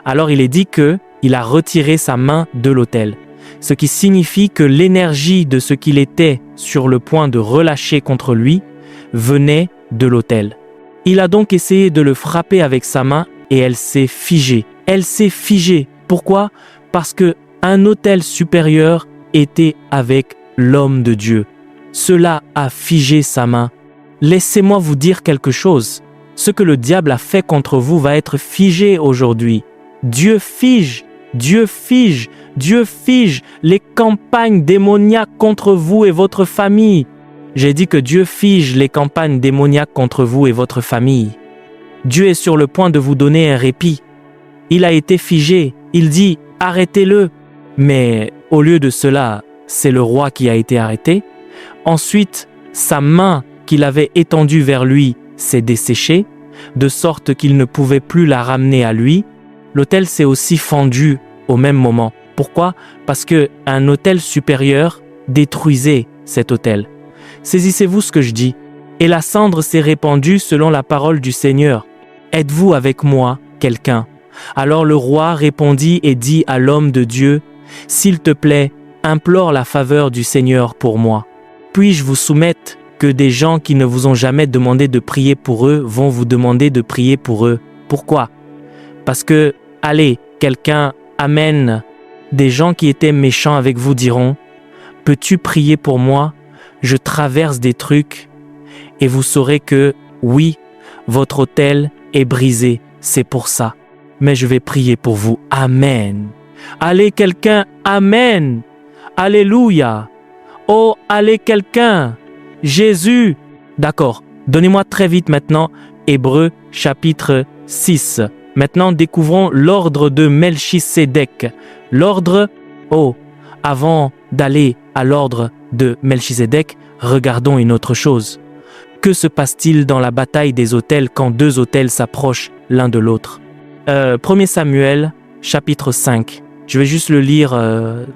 Alors il est dit qu'il a retiré sa main de l'autel, ce qui signifie que l'énergie de ce qu'il était sur le point de relâcher contre lui venait de l'autel. Il a donc essayé de le frapper avec sa main et elle s'est figée. Elle s'est figée. Pourquoi? Parce que un autel supérieur était avec l'homme de Dieu. Cela a figé sa main. Laissez-moi vous dire quelque chose. Ce que le diable a fait contre vous va être figé aujourd'hui. Dieu fige, Dieu fige, Dieu fige les campagnes démoniaques contre vous et votre famille. J'ai dit que Dieu fige les campagnes démoniaques contre vous et votre famille. Dieu est sur le point de vous donner un répit. Il a été figé. Il dit « arrêtez-le ». Mais au lieu de cela, c'est le roi qui a été arrêté. Ensuite, sa main qu'il avait étendue vers lui s'est desséchée, de sorte qu'il ne pouvait plus la ramener à lui. L'autel s'est aussi fendu au même moment. Pourquoi? Parce qu'un autel supérieur détruisait cet autel. Saisissez-vous ce que je dis. Et la cendre s'est répandue selon la parole du Seigneur. Êtes-vous avec moi, quelqu'un? Alors le roi répondit et dit à l'homme de Dieu, « S'il te plaît, implore la faveur du Seigneur pour moi. Puis-je vous soumettre que des gens qui ne vous ont jamais demandé de prier pour eux vont vous demander de prier pour eux? Pourquoi? Parce que, allez, quelqu'un, amen. Des gens qui étaient méchants avec vous diront, « Peux-tu prier pour moi? Je traverse des trucs. » Et vous saurez que, oui, votre autel est brisé, c'est pour ça. Mais je vais prier pour vous. Amen. Allez quelqu'un, amen. Alléluia. Oh, allez quelqu'un. Jésus. D'accord. Donnez-moi très vite maintenant Hébreux chapitre 6. Maintenant, découvrons l'ordre de Melchisédek. L'ordre, avant d'aller à l'ordre de Melchisédek, regardons une autre chose. Que se passe-t-il dans la bataille des autels quand deux autels s'approchent l'un de l'autre? 1 Samuel, chapitre 5. Je vais juste le lire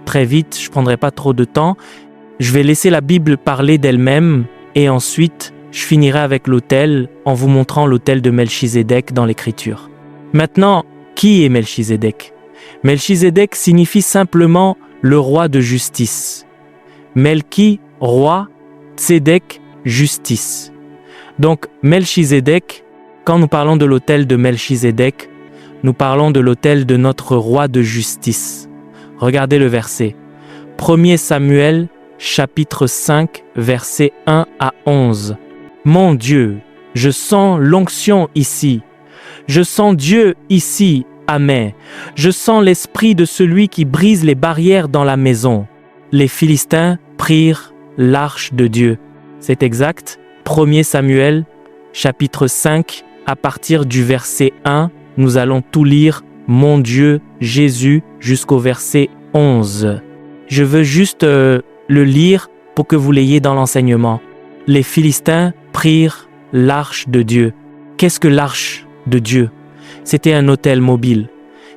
très vite, je ne prendrai pas trop de temps. Je vais laisser la Bible parler d'elle-même et ensuite, je finirai avec l'autel en vous montrant l'autel de Melchisédek dans l'Écriture. Maintenant, qui est Melchisédek? Melchisédek signifie simplement le roi de justice. Melchi, roi, Tsédek, justice. Donc, Melchisédek, quand nous parlons de l'autel de Melchisédek, nous parlons de l'autel de notre roi de justice. Regardez le verset. 1 Samuel, chapitre 5, versets 1 à 11. Mon Dieu, je sens l'onction ici. Je sens Dieu ici. Amen. Je sens l'esprit de celui qui brise les barrières dans la maison. Les Philistins prirent l'arche de Dieu. C'est exact. 1 Samuel, chapitre 5, à partir du verset 1, nous allons tout lire, mon Dieu, Jésus, jusqu'au verset 11. Je veux juste le lire pour que vous l'ayez dans l'enseignement. Les Philistins prirent l'arche de Dieu. Qu'est-ce que l'arche de Dieu? C'était un autel mobile.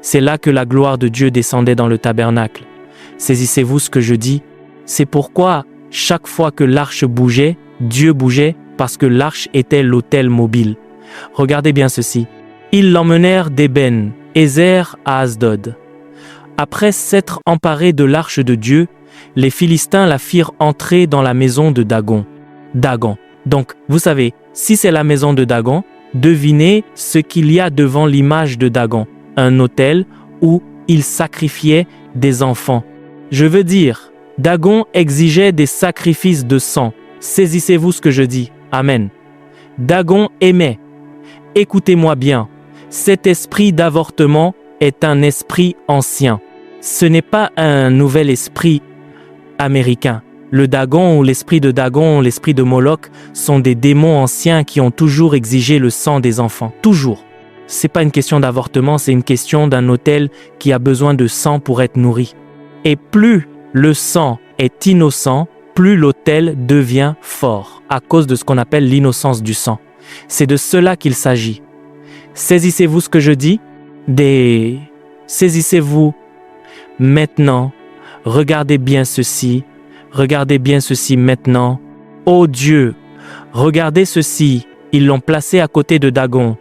C'est là que la gloire de Dieu descendait dans le tabernacle. Saisissez-vous ce que je dis? C'est pourquoi, chaque fois que l'arche bougeait, Dieu bougeait parce que l'arche était l'autel mobile. Regardez bien ceci. Ils l'emmenèrent d'Ében, Ézer à Asdod. Après s'être emparés de l'arche de Dieu, les Philistins la firent entrer dans la maison de Dagon. Dagon. Donc, vous savez, si c'est la maison de Dagon, devinez ce qu'il y a devant l'image de Dagon. Un autel où il sacrifiait des enfants. Je veux dire, Dagon exigeait des sacrifices de sang. Saisissez-vous ce que je dis. Amen. Dagon aimait. Écoutez-moi bien. Cet esprit d'avortement est un esprit ancien. Ce n'est pas un nouvel esprit américain. Le Dagon ou l'esprit de Dagon, l'esprit de Moloch sont des démons anciens qui ont toujours exigé le sang des enfants. Toujours. C'est pas une question d'avortement, c'est une question d'un autel qui a besoin de sang pour être nourri. Et plus le sang est innocent, plus l'autel devient fort, à cause de ce qu'on appelle l'innocence du sang. C'est de cela qu'il s'agit. Saisissez-vous ce que je dis? Saisissez-vous maintenant. Regardez bien ceci. Regardez bien ceci maintenant. Ô Dieu, regardez ceci. Ils l'ont placé à côté de Dagon.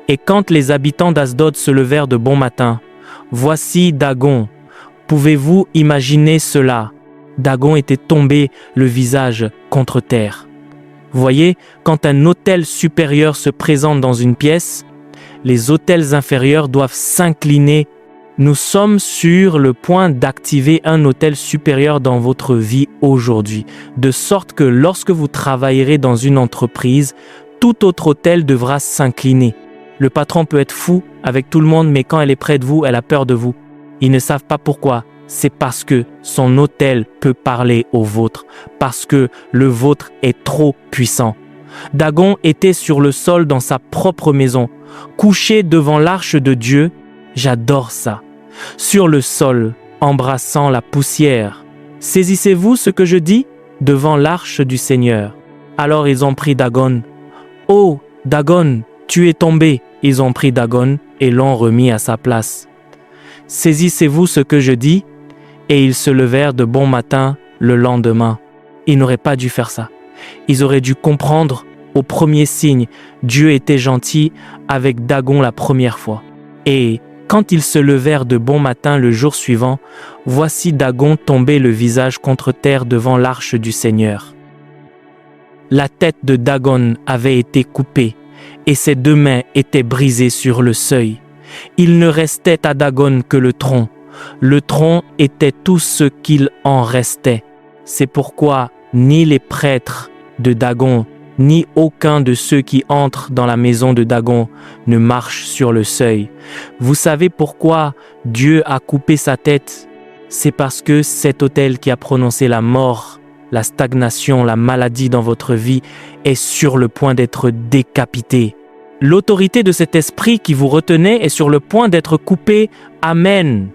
Et quand les habitants d'Asdod se levèrent de bon matin, voici Dagon. Pouvez-vous imaginer cela? Dagon était tombé le visage contre terre. Voyez, quand un autel supérieur se présente dans une pièce, les autels inférieurs doivent s'incliner. Nous sommes sur le point d'activer un autel supérieur dans votre vie aujourd'hui, de sorte que lorsque vous travaillerez dans une entreprise, tout autre autel devra s'incliner. Le patron peut être fou avec tout le monde, mais quand elle est près de vous, elle a peur de vous. Ils ne savent pas pourquoi. C'est parce que son autel peut parler au vôtre, parce que le vôtre est trop puissant. Dagon était sur le sol dans sa propre maison, couché devant l'arche de Dieu. J'adore ça. Sur le sol, embrassant la poussière. Saisissez-vous ce que je dis? Devant l'arche du Seigneur. Alors ils ont pris Dagon. Oh, Dagon, tu es tombé. Ils ont pris Dagon et l'ont remis à sa place. Saisissez-vous ce que je dis? Et ils se levèrent de bon matin le lendemain. Ils n'auraient pas dû faire ça. Ils auraient dû comprendre au premier signe, Dieu était gentil avec Dagon la première fois. Et quand ils se levèrent de bon matin le jour suivant, voici Dagon tombé le visage contre terre devant l'arche du Seigneur. La tête de Dagon avait été coupée et ses 2 mains étaient brisées sur le seuil. Il ne restait à Dagon que le tronc. Le tronc était tout ce qu'il en restait. C'est pourquoi ni les prêtres de Dagon, ni aucun de ceux qui entrent dans la maison de Dagon ne marche sur le seuil. Vous savez pourquoi Dieu a coupé sa tête? C'est parce que cet autel qui a prononcé la mort, la stagnation, la maladie dans votre vie est sur le point d'être décapité. L'autorité de cet esprit qui vous retenait est sur le point d'être coupée. Amen.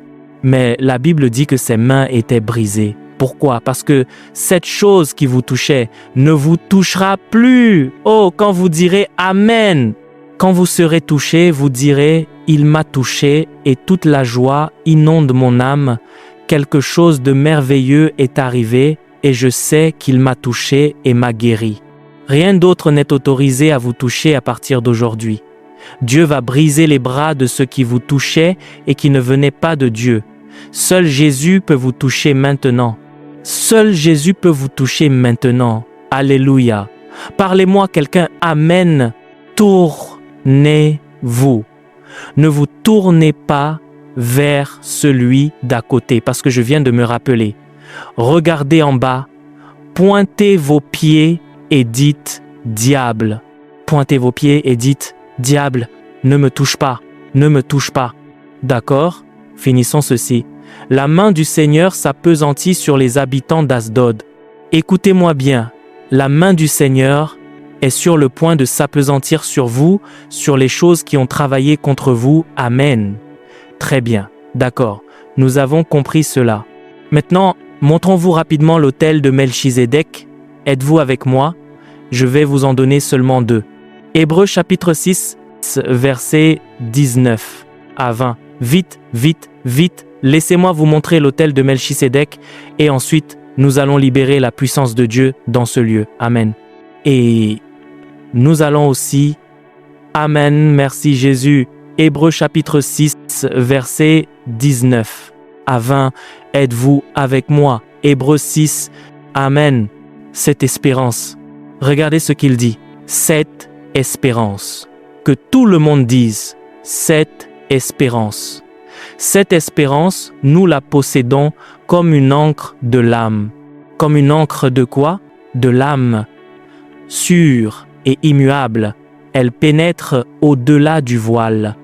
Mais la Bible dit que ses mains étaient brisées. Pourquoi? Parce que cette chose qui vous touchait ne vous touchera plus. Oh, quand vous direz Amen, quand vous serez touché, vous direz Il m'a touché et toute la joie inonde mon âme. Quelque chose de merveilleux est arrivé et je sais qu'il m'a touché et m'a guéri. Rien d'autre n'est autorisé à vous toucher à partir d'aujourd'hui. Dieu va briser les bras de ceux qui vous touchaient et qui ne venaient pas de Dieu. Seul Jésus peut vous toucher maintenant. Seul Jésus peut vous toucher maintenant. Alléluia. Parlez-moi quelqu'un. Amen. Tournez-vous. Ne vous tournez pas vers celui d'à côté, parce que je viens de me rappeler. Regardez en bas, pointez vos pieds et dites « Diable ». Pointez vos pieds et dites « Diable, ne me touche pas, ne me touche pas ». D'accord? Finissons ceci. La main du Seigneur s'appesantit sur les habitants d'Asdod. Écoutez-moi bien, la main du Seigneur est sur le point de s'appesantir sur vous, sur les choses qui ont travaillé contre vous. Amen. Très bien, d'accord, nous avons compris cela. Maintenant, montrons-vous rapidement l'autel de Melchizedek. Êtes-vous avec moi? Je vais vous en donner seulement 2. Hébreux chapitre 6, verset 19 à 20. Vite, vite, vite, laissez-moi vous montrer l'autel de Melchizedek et ensuite nous allons libérer la puissance de Dieu dans ce lieu. Amen. Et nous allons aussi, Amen, merci Jésus, Hébreux chapitre 6, verset 19 à 20. Êtes-vous avec moi? Hébreux 6, Amen. Cette espérance, regardez ce qu'il dit. Cette espérance, que tout le monde dise, cette espérance. Cette espérance, nous la possédons comme une encre de l'âme. Comme une encre de quoi? De l'âme. Sûre et immuable, elle pénètre au-delà du voile.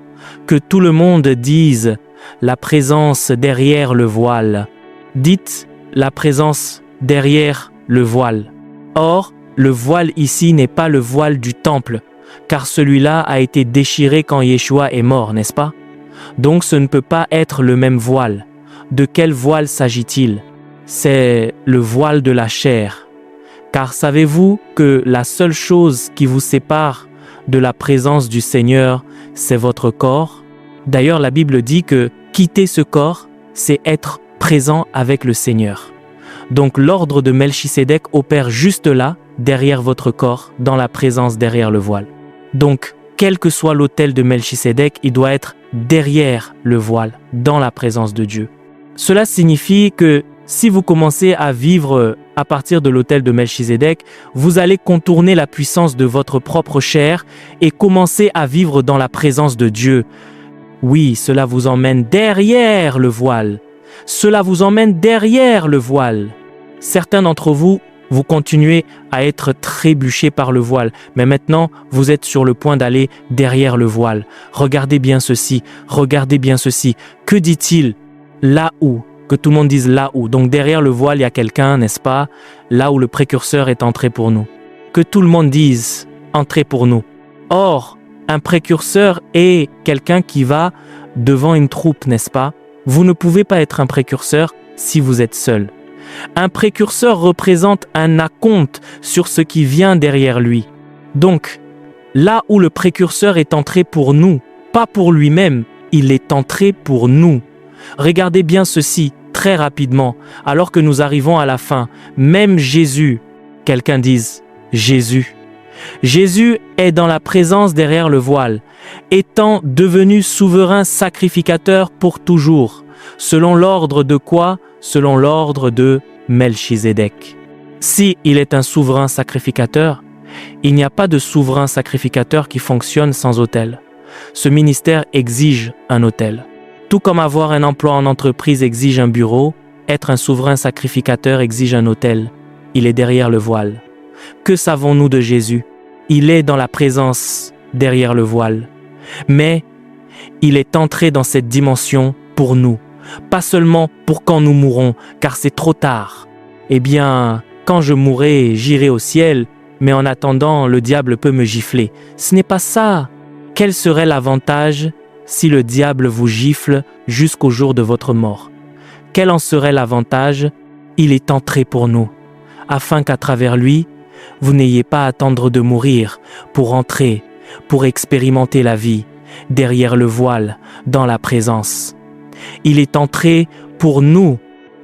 Que tout le monde dise la présence derrière le voile. Dites la présence derrière le voile. Or, le voile ici n'est pas le voile du temple, car celui-là a été déchiré quand Yeshua est mort, n'est-ce pas? Donc ce ne peut pas être le même voile. De quel voile s'agit-il? C'est le voile de la chair. Car savez-vous que la seule chose qui vous sépare de la présence du Seigneur, c'est votre corps? D'ailleurs, la Bible dit que quitter ce corps, c'est être présent avec le Seigneur. Donc l'ordre de Melchizedek opère juste là, derrière votre corps, dans la présence derrière le voile. Donc, quel que soit l'autel de Melchizedek, il doit être derrière le voile, dans la présence de Dieu. Cela signifie que si vous commencez à vivre à partir de l'autel de Melchizedek, vous allez contourner la puissance de votre propre chair et commencer à vivre dans la présence de Dieu. Oui, cela vous emmène derrière le voile. Cela vous emmène derrière le voile. Certains d'entre vous, vous continuez à être trébuchés par le voile, mais maintenant, vous êtes sur le point d'aller derrière le voile. Regardez bien ceci, regardez bien ceci. Que dit-il? Là où? Que tout le monde dise là où. Donc derrière le voile, il y a quelqu'un, n'est-ce pas? Là où le précurseur est entré pour nous. Que tout le monde dise entré pour nous. Or, un précurseur est quelqu'un qui va devant une troupe, n'est-ce pas? Vous ne pouvez pas être un précurseur si vous êtes seul. Un précurseur représente un acompte sur ce qui vient derrière lui. Donc, là où le précurseur est entré pour nous, pas pour lui-même, il est entré pour nous. Regardez bien ceci très rapidement, alors que nous arrivons à la fin. Même Jésus, quelqu'un dise Jésus. Jésus est dans la présence derrière le voile, étant devenu souverain sacrificateur pour toujours. Selon l'ordre de quoi? Selon l'ordre de Melchizedek. Si il est un souverain sacrificateur, il n'y a pas de souverain sacrificateur qui fonctionne sans autel. Ce ministère exige un autel. Tout comme avoir un emploi en entreprise exige un bureau, être un souverain sacrificateur exige un autel. Il est derrière le voile. Que savons-nous de Jésus? Il est dans la présence derrière le voile. Mais il est entré dans cette dimension pour nous. Pas seulement pour quand nous mourrons, car c'est trop tard. Eh bien, quand je mourrai, j'irai au ciel, mais en attendant, le diable peut me gifler. Ce n'est pas ça. Quel serait l'avantage si le diable vous gifle jusqu'au jour de votre mort? Quel en serait l'avantage? Il est entré pour nous, afin qu'à travers lui, vous n'ayez pas à attendre de mourir pour entrer, pour expérimenter la vie, derrière le voile, dans la présence. Il est entré pour nous.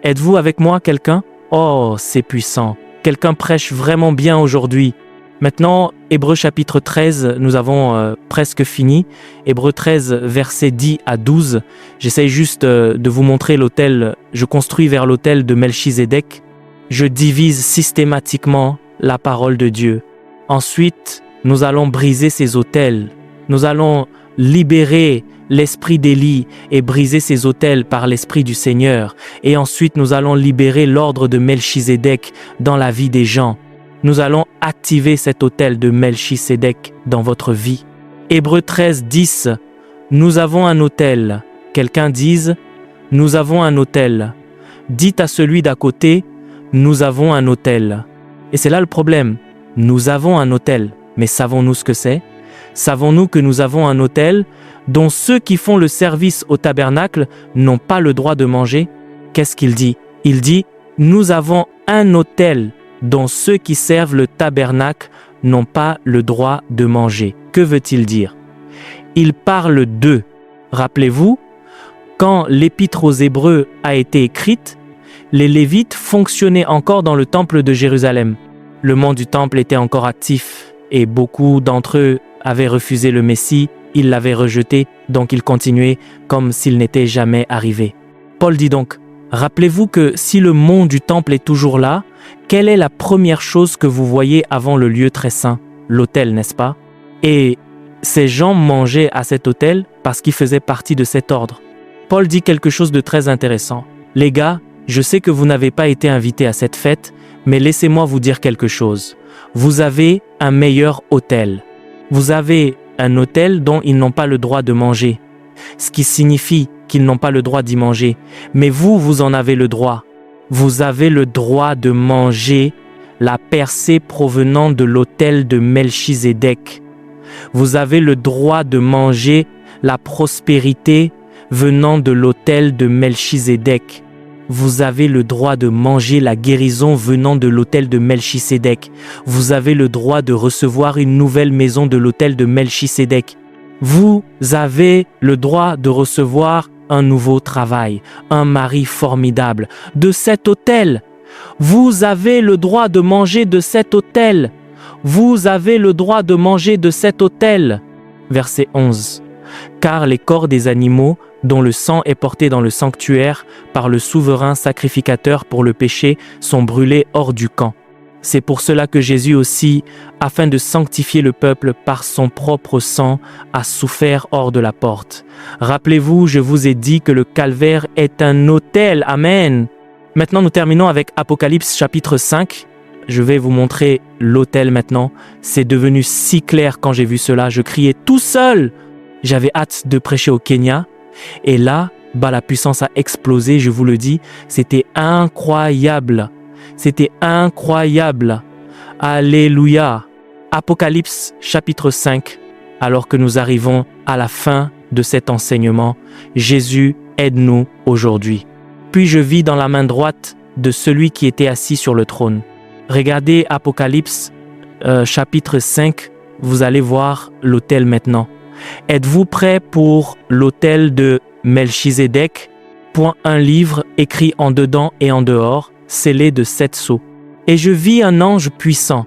Êtes-vous avec moi, quelqu'un? Oh, c'est puissant. Quelqu'un prêche vraiment bien aujourd'hui. Maintenant, Hébreux chapitre 13, nous avons presque fini. Hébreux 13, versets 10 à 12. J'essaie juste de vous montrer l'autel. Je construis vers l'autel de Melchizedek. Je divise systématiquement la parole de Dieu. Ensuite, nous allons briser ces autels. Nous allons libérer l'esprit d'Élie et briser ses autels par l'esprit du Seigneur. Et ensuite, nous allons libérer l'ordre de Melchizedek dans la vie des gens. Nous allons activer cet autel de Melchizedek dans votre vie. Hébreux 13, 10. Nous avons un autel. Quelqu'un dise, nous avons un autel. Dites à celui d'à côté, nous avons un autel. Et c'est là le problème. Nous avons un autel, mais savons-nous ce que c'est? Savons-nous que nous avons un autel dont ceux qui font le service au tabernacle n'ont pas le droit de manger? Qu'est-ce qu'il dit? Il dit, nous avons un autel dont ceux qui servent le tabernacle n'ont pas le droit de manger. Que veut-il dire? Il parle d'eux. Rappelez-vous, quand l'Épître aux Hébreux a été écrite, les Lévites fonctionnaient encore dans le temple de Jérusalem. Le mont du temple était encore actif et beaucoup d'entre eux avaient refusé le Messie, ils l'avaient rejeté, donc ils continuaient comme s'il n'était jamais arrivé. Paul dit donc, rappelez-vous que si le mont du temple est toujours là, quelle est la première chose que vous voyez avant le lieu très saint? L'autel, n'est-ce pas? Et ces gens mangeaient à cet autel parce qu'ils faisaient partie de cet ordre. Paul dit quelque chose de très intéressant. Les gars, je sais que vous n'avez pas été invités à cette fête, mais laissez-moi vous dire quelque chose. Vous avez un meilleur autel. Vous avez un autel dont ils n'ont pas le droit de manger, ce qui signifie qu'ils n'ont pas le droit d'y manger. Mais vous, vous en avez le droit. Vous avez le droit de manger la percée provenant de l'autel de Melchizedek. Vous avez le droit de manger la prospérité venant de l'autel de Melchizedek. Vous avez le droit de manger la guérison venant de l'autel de Melchizedek. Vous avez le droit de recevoir une nouvelle maison de l'autel de Melchizedek. Vous avez le droit de recevoir un nouveau travail, un mari formidable de cet autel. Vous avez le droit de manger de cet autel. Vous avez le droit de manger de cet autel. Verset 11. Car les corps des animaux dont le sang est porté dans le sanctuaire par le souverain sacrificateur pour le péché, sont brûlés hors du camp. C'est pour cela que Jésus aussi, afin de sanctifier le peuple par son propre sang, a souffert hors de la porte. Rappelez-vous, je vous ai dit que le calvaire est un autel. Amen. Maintenant, nous terminons avec Apocalypse chapitre 5. Je vais vous montrer l'autel maintenant. C'est devenu si clair quand j'ai vu cela. Je criais tout seul. J'avais hâte de prêcher au Kenya. Et là, la puissance a explosé, je vous le dis. C'était incroyable. C'était incroyable. Alléluia. Apocalypse chapitre 5. Alors que nous arrivons à la fin de cet enseignement, Jésus, aide-nous aujourd'hui. Puis je vis dans la main droite de celui qui était assis sur le trône. Regardez Apocalypse chapitre 5, vous allez voir l'autel maintenant. Êtes-vous prêts pour l'autel de Melchizedek? Point un livre écrit en dedans et en dehors, scellé de 7 sceaux. Et je vis un ange puissant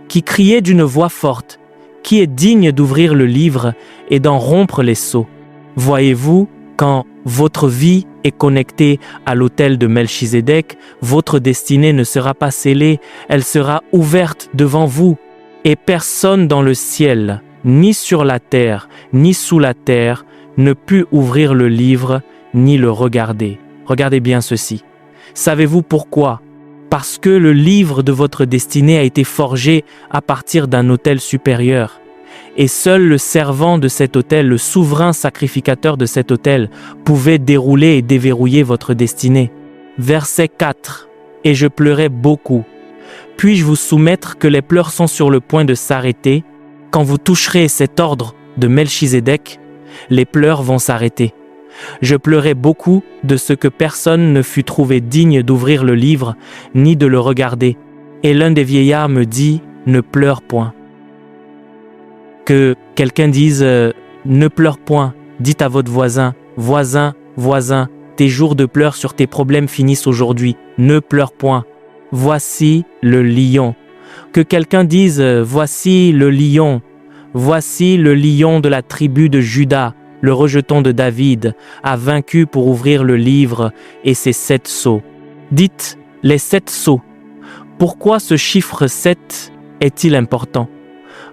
qui criait d'une voix forte, qui est digne d'ouvrir le livre et d'en rompre les sceaux. Voyez-vous, quand votre vie est connectée à l'autel de Melchizedek, votre destinée ne sera pas scellée, elle sera ouverte devant vous. Et personne dans le ciel, ni sur la terre, ni sous la terre, ne put ouvrir le livre, ni le regarder. Regardez bien ceci. Savez-vous pourquoi? Parce que le livre de votre destinée a été forgé à partir d'un autel supérieur. Et seul le servant de cet autel, le souverain sacrificateur de cet autel, pouvait dérouler et déverrouiller votre destinée. Verset 4. Et je pleurais beaucoup. Puis-je vous soumettre que les pleurs sont sur le point de s'arrêter? Quand vous toucherez cet ordre de Melchizedek, les pleurs vont s'arrêter. Je pleurais beaucoup de ce que personne ne fut trouvé digne d'ouvrir le livre, ni de le regarder. Et l'un des vieillards me dit, ne pleure point. Que quelqu'un dise, ne pleure point, dites à votre voisin, voisin, voisin, tes jours de pleurs sur tes problèmes finissent aujourd'hui, ne pleure point. Voici le lion. Que quelqu'un dise, voici le lion de la tribu de Juda, le rejeton de David, a vaincu pour ouvrir le livre et ses 7 sceaux. Dites, les 7 sceaux. Pourquoi ce chiffre 7 est-il important?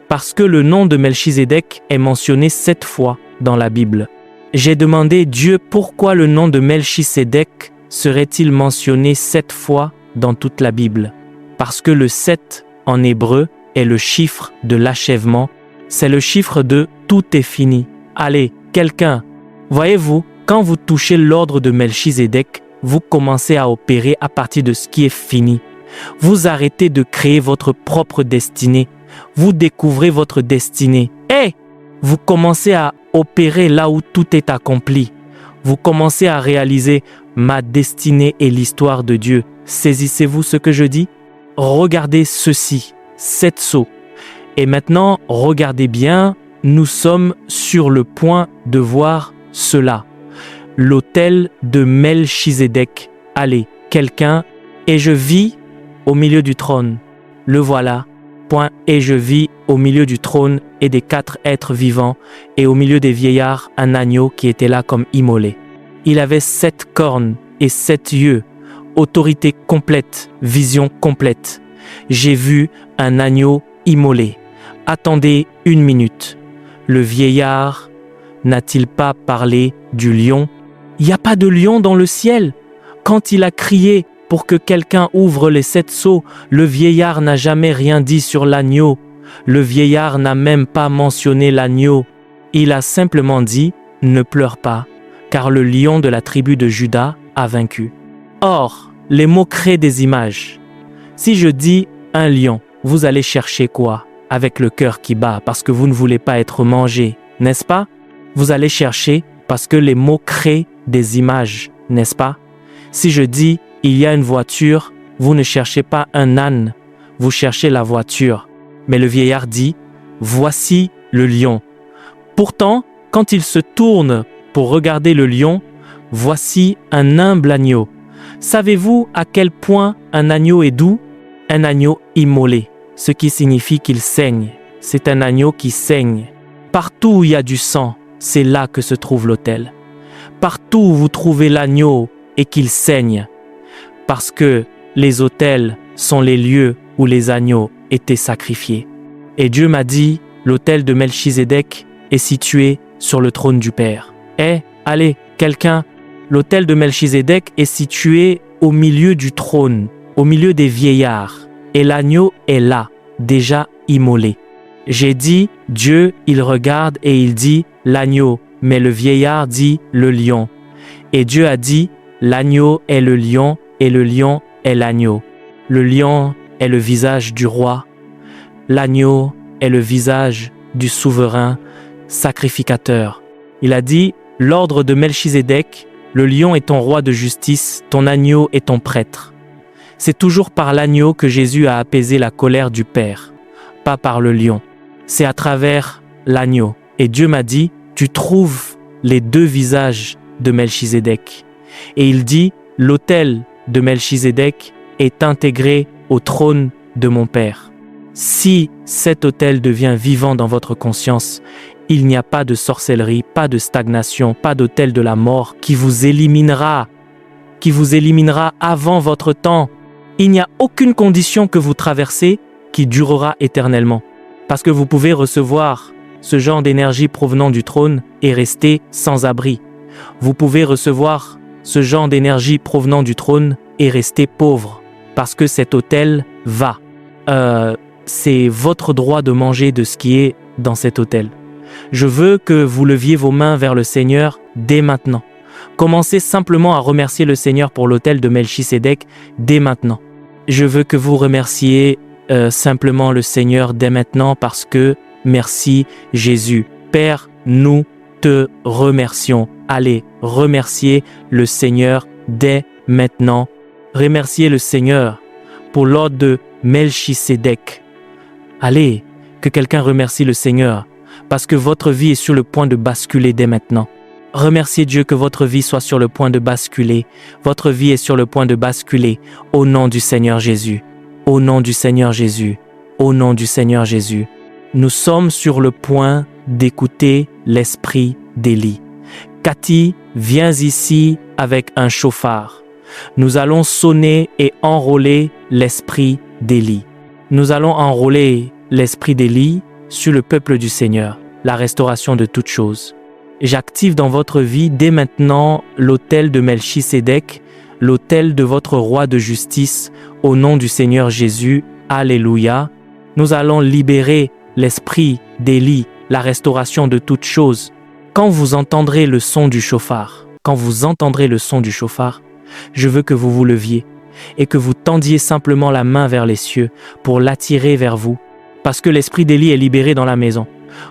Parce que le nom de Melchizedek est mentionné 7 fois dans la Bible. J'ai demandé, Dieu, pourquoi le nom de Melchizedek serait-il mentionné 7 fois dans toute la Bible? Parce que le 7 en hébreu est le chiffre de l'achèvement. C'est le chiffre de tout est fini. Allez, quelqu'un, voyez-vous, quand vous touchez l'ordre de Melchizedek, vous commencez à opérer à partir de ce qui est fini. Vous arrêtez de créer votre propre destinée. Vous découvrez votre destinée. Et vous commencez à opérer là où tout est accompli. Vous commencez à réaliser ma destinée et l'histoire de Dieu. Saisissez-vous ce que je dis? Regardez ceci, 7 sceaux. Et maintenant, regardez bien, nous sommes sur le point de voir cela. L'autel de Melchizedek. Allez, quelqu'un, et je vis au milieu du trône. Le voilà. Point, et je vis au milieu du trône et des 4 êtres vivants, et au milieu des vieillards, un agneau qui était là comme immolé. Il avait 7 cornes et 7 yeux, autorité complète, vision complète. J'ai vu un agneau immolé. Attendez 1 minute. Le vieillard n'a-t-il pas parlé du lion? Il n'y a pas de lion dans le ciel. Quand il a crié pour que quelqu'un ouvre les 7 sceaux, le vieillard n'a jamais rien dit sur l'agneau. Le vieillard n'a même pas mentionné l'agneau. Il a simplement dit « Ne pleure pas, car le lion de la tribu de Juda a vaincu. » Or, les mots créent des images. Si je dis « un lion », vous allez chercher quoi? Avec le cœur qui bat, parce que vous ne voulez pas être mangé, n'est-ce pas? Vous allez chercher parce que les mots créent des images, n'est-ce pas? Si je dis « il y a une voiture », vous ne cherchez pas un âne, vous cherchez la voiture. Mais le vieillard dit « voici le lion ». Pourtant, quand il se tourne pour regarder le lion, voici un humble agneau. Savez-vous à quel point un agneau est doux? Un agneau immolé, ce qui signifie qu'il saigne. C'est un agneau qui saigne. Partout où il y a du sang, c'est là que se trouve l'autel. partout où vous trouvez l'agneau et qu'il saigne, parce que les autels sont les lieux où les agneaux étaient sacrifiés. Et Dieu m'a dit, l'autel de Melchizedek est situé sur le trône du Père. Allez, quelqu'un, l'autel de Melchizedek est situé au milieu du trône, au milieu des vieillards, et l'agneau est là, déjà immolé. J'ai dit, Dieu, il regarde et il dit, l'agneau, mais le vieillard dit, le lion. Et Dieu a dit, l'agneau est le lion et le lion est l'agneau. Le lion est le visage du roi. L'agneau est le visage du souverain sacrificateur. Il a dit, l'ordre de Melchizedek, le lion est ton roi de justice, ton agneau est ton prêtre. C'est toujours par l'agneau que Jésus a apaisé la colère du Père, pas par le lion. C'est à travers l'agneau. Et Dieu m'a dit, tu trouves les deux visages de Melchizedek. Et il dit, l'autel de Melchizedek est intégré au trône de mon Père. Si cet autel devient vivant dans votre conscience, il n'y a pas de sorcellerie, pas de stagnation, pas d'autel de la mort qui vous éliminera avant votre temps. Il n'y a aucune condition que vous traversez qui durera éternellement. Parce que vous pouvez recevoir ce genre d'énergie provenant du trône et rester sans abri. Vous pouvez recevoir ce genre d'énergie provenant du trône et rester pauvre. Parce que cet autel va. C'est votre droit de manger de ce qui est dans cet autel. Je veux que vous leviez vos mains vers le Seigneur dès maintenant. Commencez simplement à remercier le Seigneur pour l'autel de Melchizedek dès maintenant. Je veux que vous remerciez simplement le Seigneur dès maintenant parce que merci Jésus. Père, nous te remercions. Allez, remerciez le Seigneur dès maintenant. Remerciez le Seigneur pour l'ordre de Melchizedek. Allez, que quelqu'un remercie le Seigneur parce que votre vie est sur le point de basculer dès maintenant. Remerciez Dieu que votre vie soit sur le point de basculer. Votre vie est sur le point de basculer au nom du Seigneur Jésus. Au nom du Seigneur Jésus. Au nom du Seigneur Jésus. Nous sommes sur le point d'écouter l'esprit d'Élie. Cathy, viens ici avec un chauffard. Nous allons sonner et enrôler l'esprit d'Élie. Nous allons enrôler l'esprit d'Élie sur le peuple du Seigneur, la restauration de toutes choses. J'active dans votre vie dès maintenant l'autel de Melchizedek, l'autel de votre roi de justice, au nom du Seigneur Jésus. Alléluia. Nous allons libérer l'esprit d'Élie, la restauration de toutes choses. Quand vous entendrez le son du chauffard, je veux que vous vous leviez et que vous tendiez simplement la main vers les cieux pour l'attirer vers vous, parce que l'esprit d'Élie est libéré dans la maison.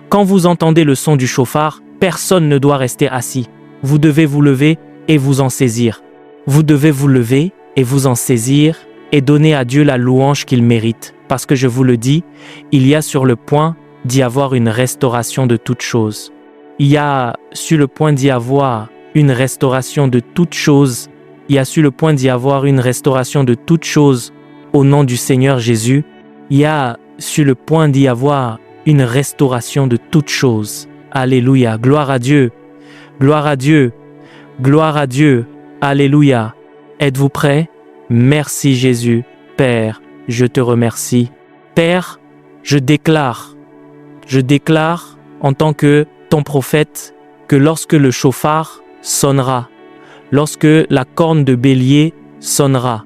Quand vous entendez le son du chauffard, personne ne doit rester assis. Vous devez vous lever et vous en saisir. Vous devez vous lever et vous en saisir et donner à Dieu la louange qu'il mérite. Parce que je vous le dis, il y a sur le point d'y avoir une restauration de toutes choses. Il y a sur le point d'y avoir une restauration de toutes choses. Il y a sur le point d'y avoir une restauration de toutes choses au nom du Seigneur Jésus. Il y a sur le point d'y avoir une restauration de toutes choses. Alléluia. Gloire à Dieu. Gloire à Dieu. Gloire à Dieu. Alléluia. Êtes-vous prêts? Merci Jésus. Père, je te remercie. Père, je déclare en tant que ton prophète que lorsque le chauffard sonnera, lorsque la corne de bélier sonnera,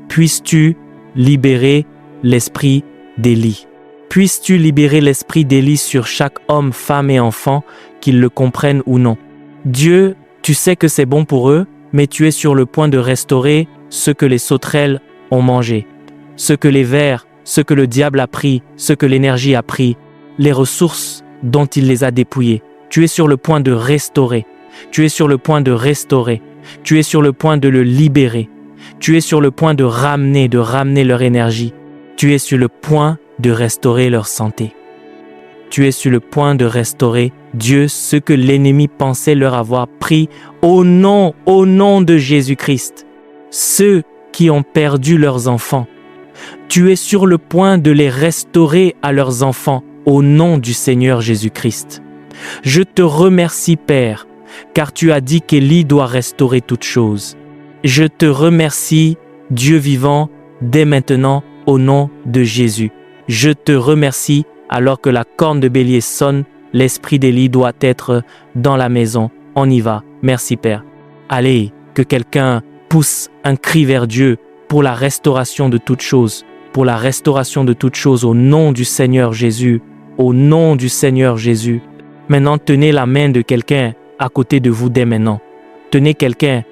puisses-tu libérer l'esprit d'Élie. Puisses-tu libérer l'esprit d'Élie sur chaque homme, femme et enfant, qu'ils le comprennent ou non. Dieu, tu sais que c'est bon pour eux, mais tu es sur le point de restaurer ce que les sauterelles ont mangé, ce que les vers, ce que le diable a pris, ce que l'énergie a pris, les ressources dont il les a dépouillées. Tu es sur le point de restaurer. Tu es sur le point de restaurer. Tu es sur le point de le libérer. Tu es sur le point de ramener leur énergie. Tu es sur le point de restaurer leur santé. Tu es sur le point de restaurer, Dieu, ce que l'ennemi pensait leur avoir pris au nom de Jésus-Christ. Ceux qui ont perdu leurs enfants, tu es sur le point de les restaurer à leurs enfants au nom du Seigneur Jésus-Christ. Je te remercie, Père, car tu as dit qu'Élie doit restaurer toutes choses. Je te remercie, Dieu vivant, dès maintenant, au nom de Jésus. Je te remercie, alors que la corne de bélier sonne, l'esprit d'Élie doit être dans la maison. On y va. Merci Père. Allez, que quelqu'un pousse un cri vers Dieu pour la restauration de toutes choses, pour la restauration de toutes choses au nom du Seigneur Jésus, au nom du Seigneur Jésus. Maintenant, tenez la main de quelqu'un à côté de vous dès maintenant. Tenez quelqu'un.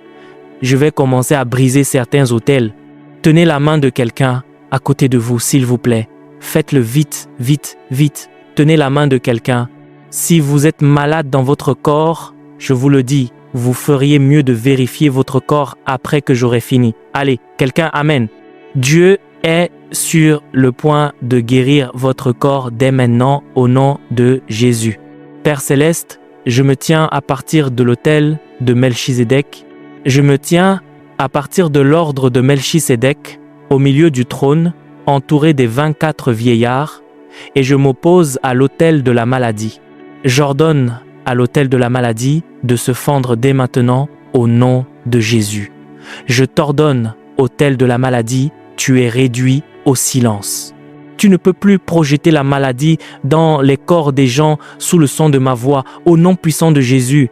Je vais commencer à briser certains autels. Tenez la main de quelqu'un à côté de vous, s'il vous plaît. Faites-le vite, vite, vite. Tenez la main de quelqu'un. Si vous êtes malade dans votre corps, je vous le dis, vous feriez mieux de vérifier votre corps après que j'aurai fini. Allez, quelqu'un, amen. Dieu est sur le point de guérir votre corps dès maintenant au nom de Jésus. Père Céleste, je me tiens à partir de l'autel de Melchisédek. Je me tiens à partir de l'ordre de Melchisédek au milieu du trône, entouré des 24 vieillards, et je m'oppose à l'autel de la maladie. J'ordonne à l'autel de la maladie de se fendre dès maintenant au nom de Jésus. Je t'ordonne, autel de la maladie, tu es réduit au silence. Tu ne peux plus projeter la maladie dans les corps des gens sous le son de ma voix, au nom puissant de Jésus.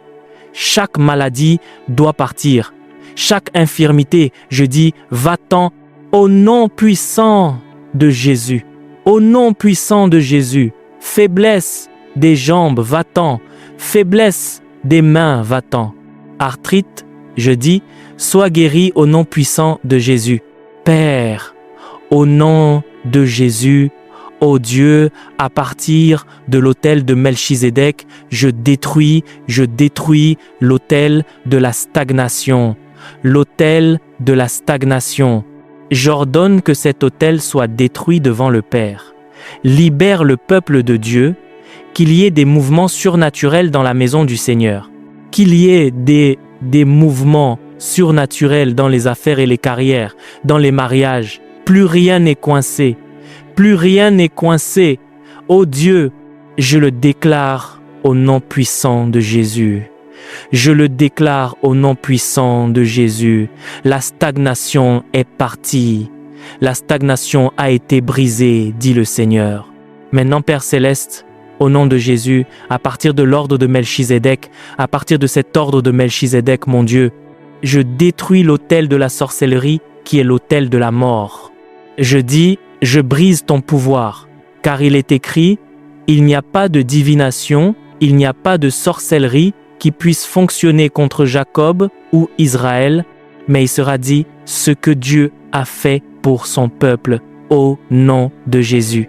Chaque maladie doit partir. Chaque infirmité, je dis, va-t'en au nom puissant de Jésus. Au nom puissant de Jésus. Faiblesse des jambes, va-t'en. Faiblesse des mains, va-t'en. Arthrite, je dis, sois guéri au nom puissant de Jésus. Père, au nom de Jésus, ô Dieu, à partir de l'autel de Melchisédek, je détruis l'autel de la stagnation. L'autel de la stagnation. J'ordonne que cet autel soit détruit devant le Père. Libère le peuple de Dieu, qu'il y ait des mouvements surnaturels dans la maison du Seigneur. Qu'il y ait des mouvements surnaturels dans les affaires et les carrières, dans les mariages. Plus rien n'est coincé. Plus rien n'est coincé. Ô Dieu, je le déclare au nom puissant de Jésus. Je le déclare au nom puissant de Jésus. La stagnation est partie. La stagnation a été brisée, dit le Seigneur. Maintenant, Père Céleste, au nom de Jésus, à partir de l'ordre de Melchisédek, à partir de cet ordre de Melchisédek, mon Dieu, je détruis l'autel de la sorcellerie qui est l'autel de la mort. Je dis, je brise ton pouvoir, car il est écrit, il n'y a pas de divination, il n'y a pas de sorcellerie qui puisse fonctionner contre Jacob ou Israël, mais il sera dit ce que Dieu a fait pour son peuple au nom de Jésus.